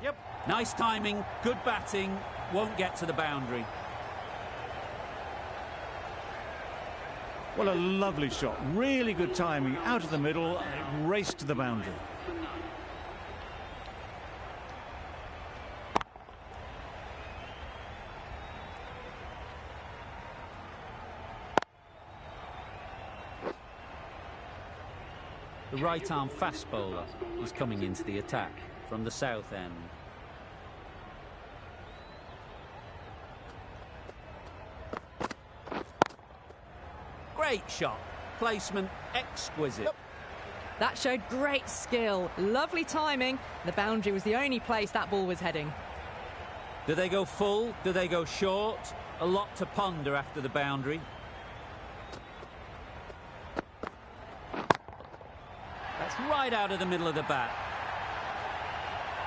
Yep.
Nice timing, good batting, won't get to the boundary.
Well, a lovely shot. Really good timing. Out of the middle, and it raced to the boundary.
For none.
The right-arm fast bowler is coming into the attack from the south end. Great shot. Placement exquisite.
That showed great skill. Lovely timing. The boundary was the only place that ball was heading.
Do they go full? Do they go short? A lot to ponder after the boundary. That's right out of the middle of the bat.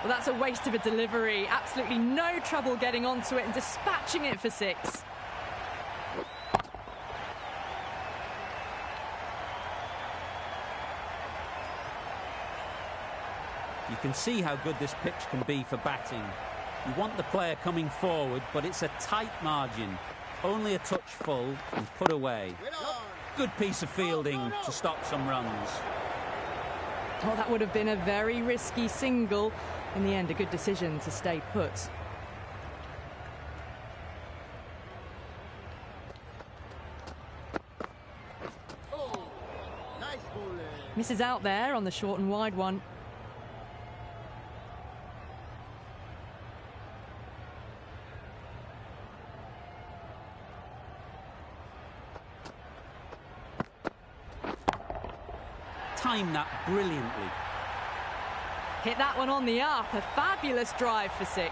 Well, that's a waste of a delivery. Absolutely no trouble getting onto it and dispatching it for 6.
You can see how good this pitch can be for batting. You want the player coming forward, but it's a tight margin. Only a touch full and put away. Good piece of fielding to stop some runs.
Well, that would have been a very risky single. In the end, a good decision to stay put.
Oh, nice bowling.
Misses out there on the short and wide one.
Timed that brilliantly.
Hit that one on the up. A fabulous drive for 6.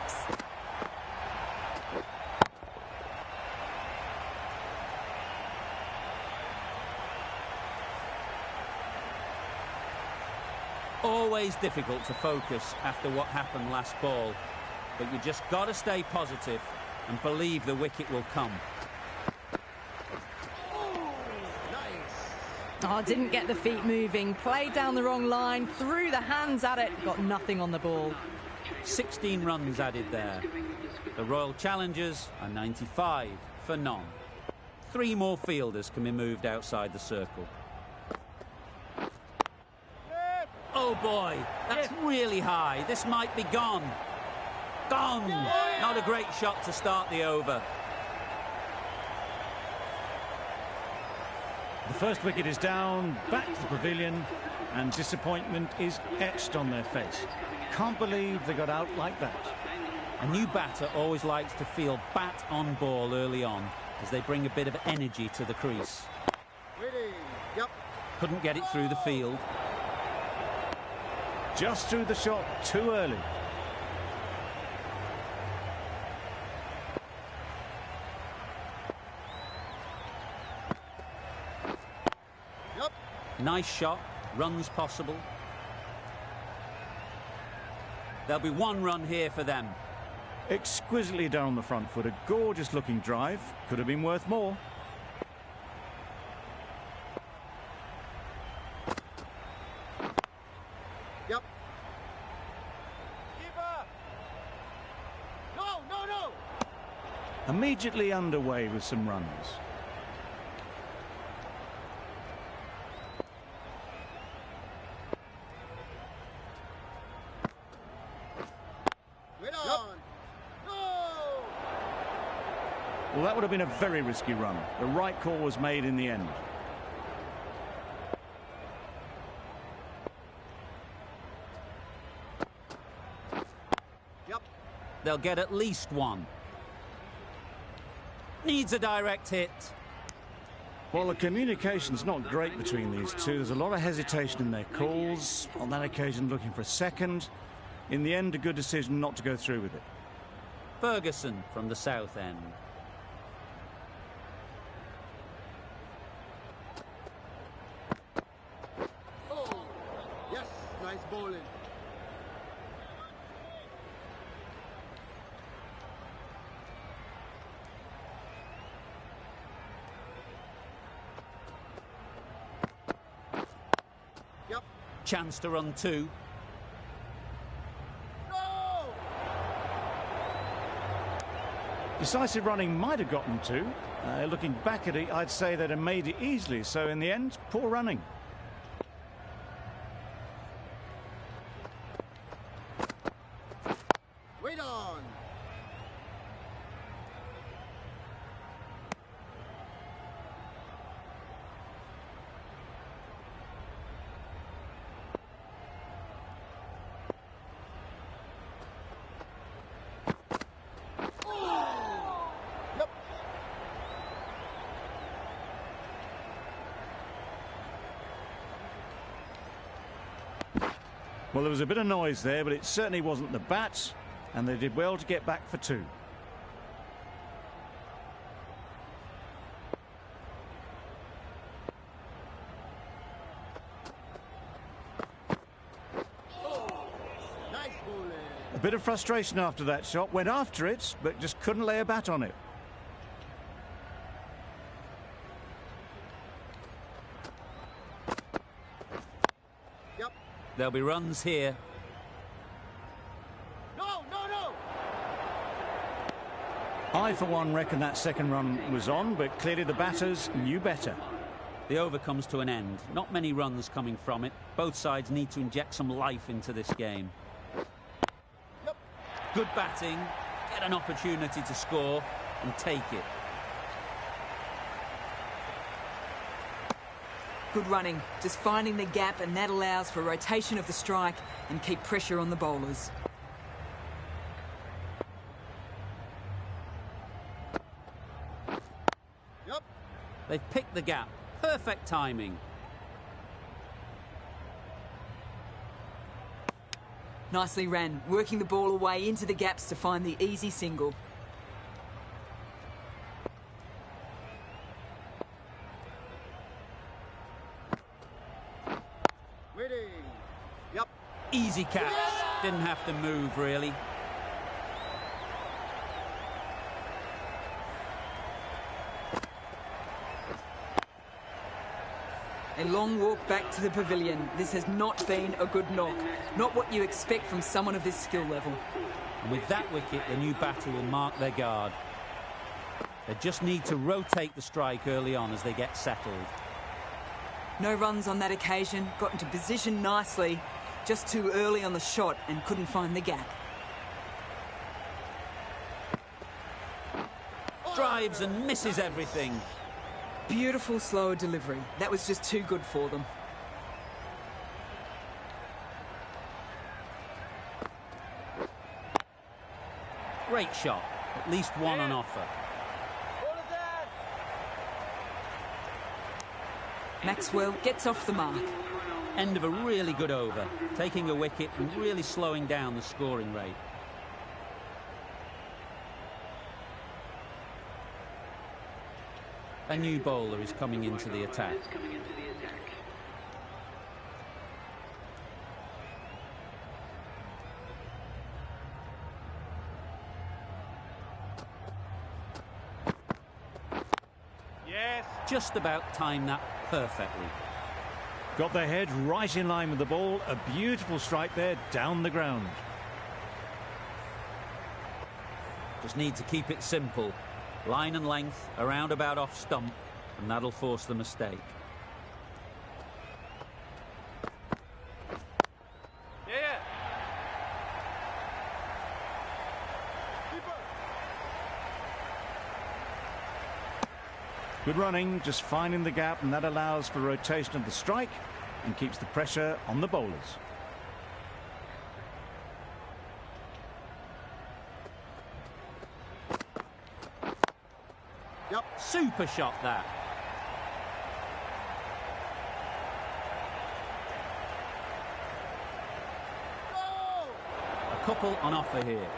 Always difficult to focus after what happened last ball, but you just got to stay positive and believe the wicket will come.
Oh, didn't get the feet moving. Played down the wrong line. Threw the hands at it. Got nothing on the ball.
16 runs added there. The Royal Challengers are 95 for none. 3 more fielders can be moved outside the circle. Oh boy, that's really high. This might be gone. Gone! Not a great shot to start the over.
The first wicket is down, back to the pavilion, and disappointment is etched on their face. Can't believe they got out like that.
A new batter always likes to feel bat on ball early on, as they bring a bit of energy to the crease.
Ready. Yep.
Couldn't get it through the field.
Just threw the shot too early.
Yep.
Nice shot. Runs possible. There'll be one run here for them.
Exquisitely done on the front foot. A gorgeous looking drive. Could have been worth more.
Yep. Keeper. No, no, no.
Immediately underway with some runs.
Wait on. No.
Well, that would have been a very risky run. The right call was made in the end.
Yep.
They'll get at least one. Needs a direct hit.
Well, the communication's not great between these two. There's a lot of hesitation in their calls. On that occasion, looking for a second. In the end, a good decision not to go through with it.
Ferguson from the south end.
Oh. Yes, nice bowling. Yep.
Chance to run two.
No.
Decisive running might have gotten two. Looking back at it, I'd say they'd have made it easily. So in the end, poor running.
Wait on. Yep.
Well, there was a bit of noise there, but it certainly wasn't the bat, and they did well to get back for two.
Nice bowling.
A bit of frustration after that shot. Went after it, but just couldn't lay a bat on it.
Yep.
There'll be runs here.
No, no, no.
I, for one, reckon that second run was on, but clearly the batters knew better.
The over comes to an end. Not many runs coming from it. Both sides need to inject some life into this game.
Yep.
Good batting. Get an opportunity to score and take it.
Good running, just finding the gap, and that allows for rotation of the strike and keep pressure on the bowlers.
Yep.
They've picked the gap. Perfect timing.
Nicely ran, working the ball away into the gaps to find the easy single.
Waiting. Yep.
Easy catch. Didn't have to move, really.
A long walk back to the pavilion. This has not been a good knock. Not what you expect from someone of this skill level.
And with that wicket, the new batter will mark their guard. They just need to rotate the strike early on as they get settled.
No runs on that occasion. Got into position nicely. Just too early on the shot and couldn't find the gap.
Drives and misses everything.
Beautiful slower delivery. That was just too good for them.
Great shot. At least one on offer.
Ball it
Maxwell gets off the mark.
End of a really good over, taking a wicket and really slowing down the scoring rate. A new bowler is coming into the attack.
Yes.
Just about timed that perfectly.
Got their head right in line with the ball. A beautiful strike there down the ground.
Just need to keep it simple. Line and length, around about off stump, and that'll force the mistake.
Yeah.
Good running, just finding the gap, and that allows for rotation of the strike and keeps the pressure on the bowlers.
Yep.
Super shot that.
Go!
A couple on offer here.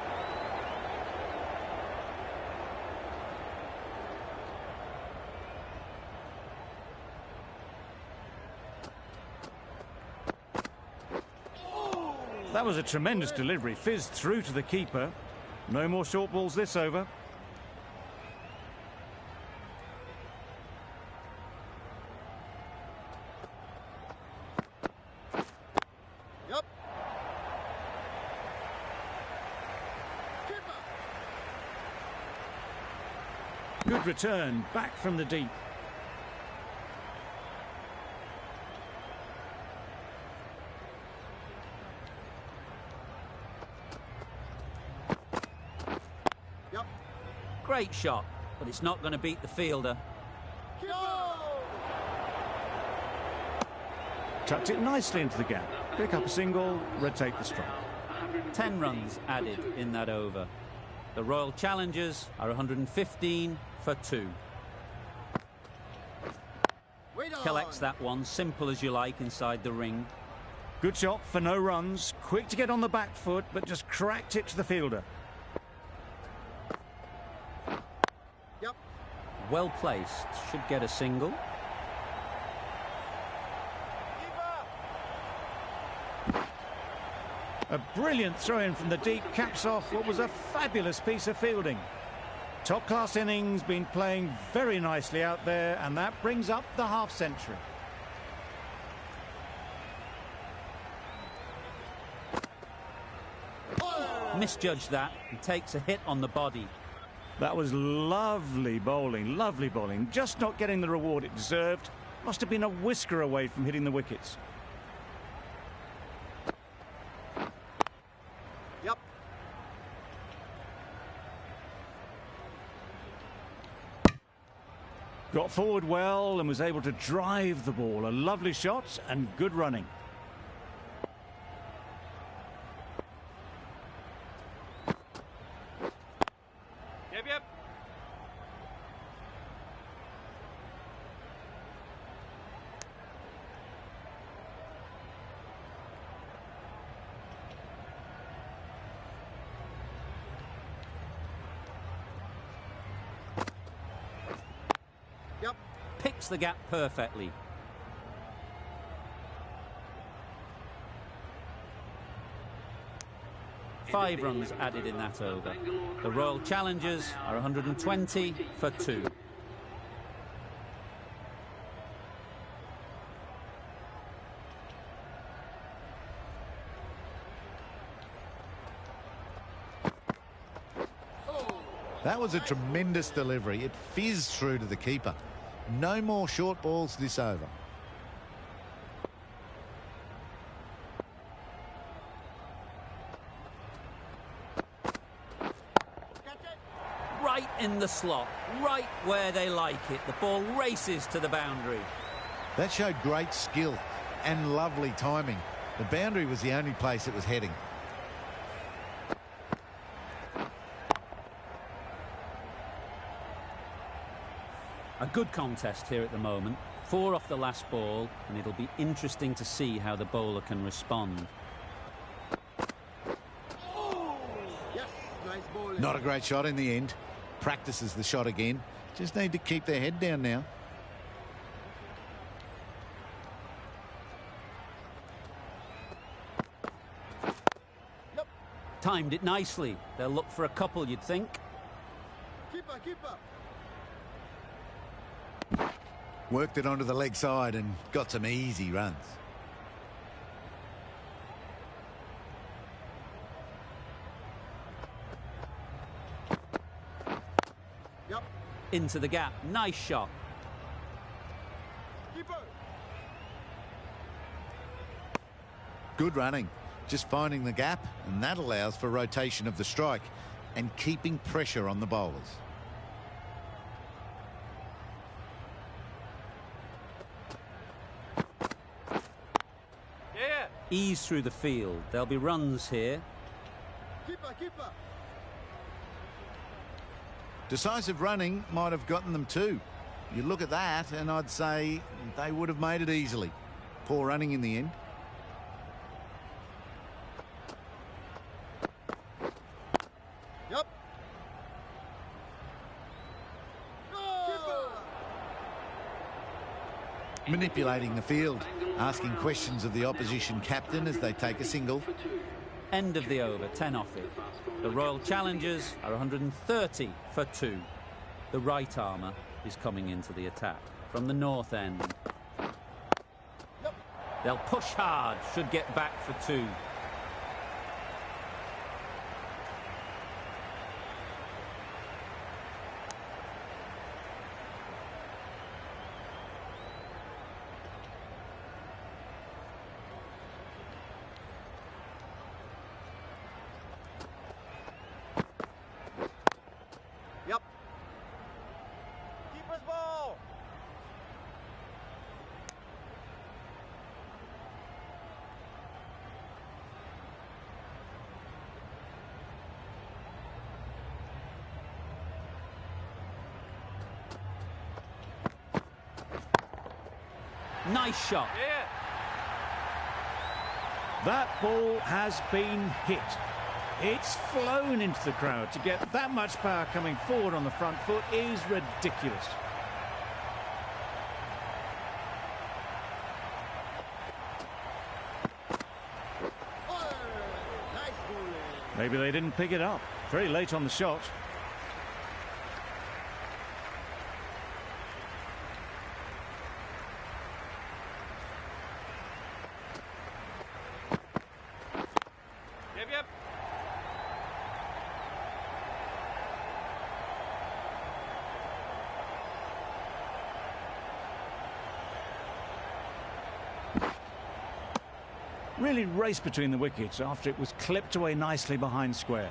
That was a tremendous delivery, fizzed through to the keeper. No more short balls this over.
Yep. Keeper.
Good return, back from the deep.
Yep.
Great shot, but it's not going to beat the fielder.
Go!
Tucked it nicely into the gap. Pick up a single, rotate the strike.
10 runs added in that over. The Royal Challengers are 115 for 2.
Wait on.
Collects that one, simple as you like, inside the ring.
Good shot for no runs. Quick to get on the back foot, but just cracked it to the fielder.
Yep.
Well placed, should get a single.
Keeper.
A brilliant throw-in from the deep caps off what was a fabulous piece of fielding. Top-class innings, been playing very nicely out there, and that brings up the half-century.
Misjudged that and takes a hit on the body.
That was lovely bowling, just not getting the reward it deserved. Must have been a whisker away from hitting the wickets.
Yep.
Got forward well and was able to drive the ball. A lovely shot and good running.
Yep.
Yep.
Picks the gap perfectly. Five runs added in that over. The Royal Challengers are 120 for 2.
That was a tremendous delivery. It fizzed through to the keeper. No more short balls this over.
Right in the slot, right where they like it. The ball races to the boundary.
That showed great skill and lovely timing. The boundary was the only place it was heading.
A good contest here at the moment. 4 off the last ball, and it'll be interesting to see how the bowler can respond.
Yes, nice ball.
Not a great shot in the end. Practices the shot again. Just need to keep their head down now.
Yep.
Timed it nicely. They'll look for a couple, you'd think.
Keeper, keeper.
Worked it onto the leg side and got some easy runs.
Yep.
Into the gap. Nice shot.
Keeper.
Good running. Just finding the gap, and that allows for rotation of the strike and keeping pressure on the bowlers.
Yeah.
Ease through the field. There'll be runs here.
Keeper, keeper.
Decisive running might have gotten them too. You look at that and I'd say they would have made it easily. Poor running in the end.
Yep. Keeper.
Manipulating the field, asking questions of the opposition captain as they take a single.
End of the over, 10 off it. The Royal Challengers are 130 for 2. The right armour is coming into the attack from the north end.
Yep.
They'll push hard, should get back for 2.
Yep. Keeper's ball.
Nice shot.
Yeah.
That ball has been hit. It's flown into the crowd. To get that much power coming forward on the front foot is ridiculous.
Oh, nice bowling.
Maybe they didn't pick it up. Very late on the shot.
Yep.
Really raced between the wickets after it was clipped away nicely behind square.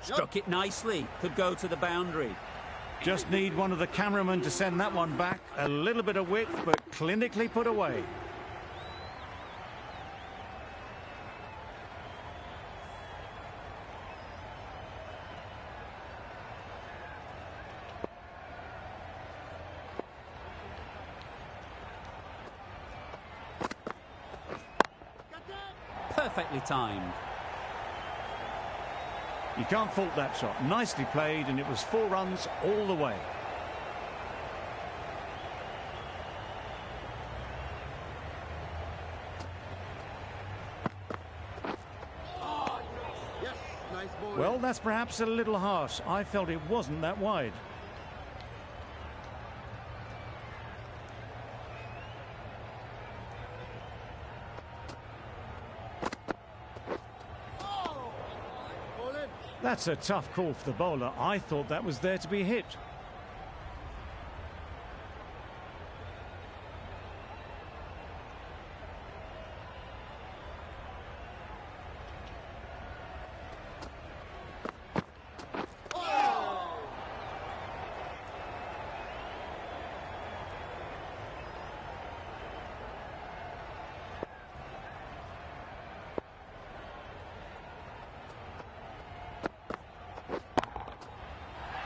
Struck it nicely. Could go to the boundary.
Just need one of the cameramen to send that one back. A little bit of width, but clinically put away.
Perfectly timed.
You can't fault that shot. Nicely played, and it was 4 runs all the way.
Yes, nice ball.
Well, that's perhaps a little harsh. I felt it wasn't that wide.
Bowling.
That's a tough call for the bowler. I thought that was there to be hit.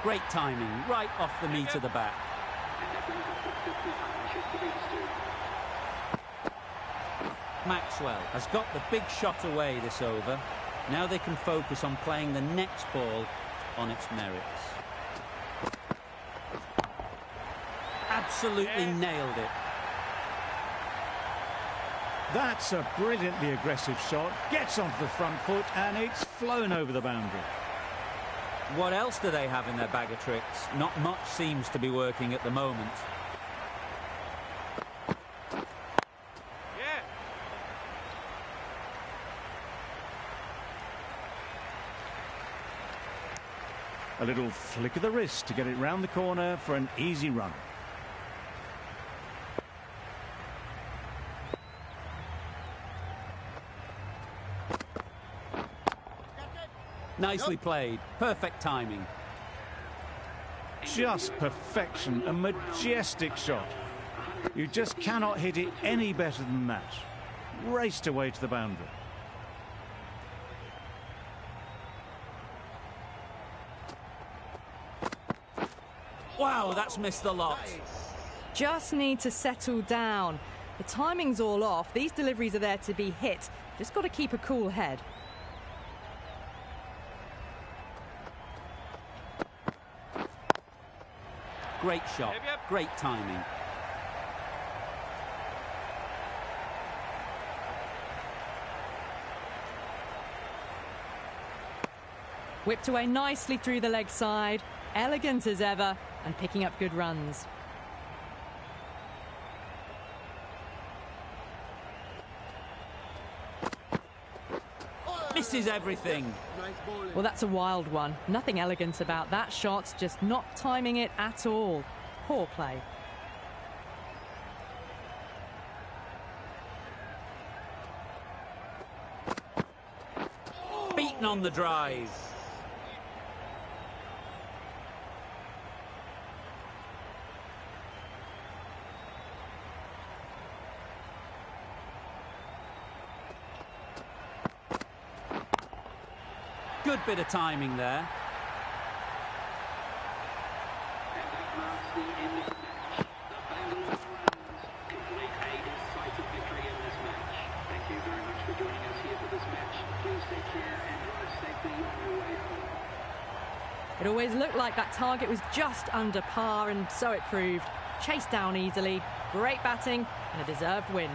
Great timing, right off the meat of the bat. Maxwell has got the big shot away this over. Now they can focus on playing the next ball on its merits. Absolutely nailed it.
That's a brilliantly aggressive shot. Gets onto the front foot and it's flown over the boundary.
What else do they have in their bag of tricks? Not much seems to be working at the moment.
Yeah.
A little flick of the wrist to get it round the corner for an easy run.
Nicely played. Perfect timing.
Just perfection, a majestic shot. You just cannot hit it any better than that. Raced away to the boundary.
Wow, that's missed the lot.
Just need to settle down. The timing's all off. These deliveries are there to be hit. Just got to keep a cool head.
Great shot. Great timing.
Whipped away nicely through the leg side. Elegant as ever and picking up good runs.
Misses everything.
Nice bowling.
Well, that's a wild one. Nothing elegant about that shot, just not timing it at all. Poor play.
Beaten on the drive. Good bit of timing there.
And that marks the end of the match. The Bangalore Lions complete a decisive victory in this match. Thank you very much for joining us here for this match. Please take care and drive safely on your way home.
It always looked like that target was just under par, and so it proved. Chased down easily, great batting and a deserved win.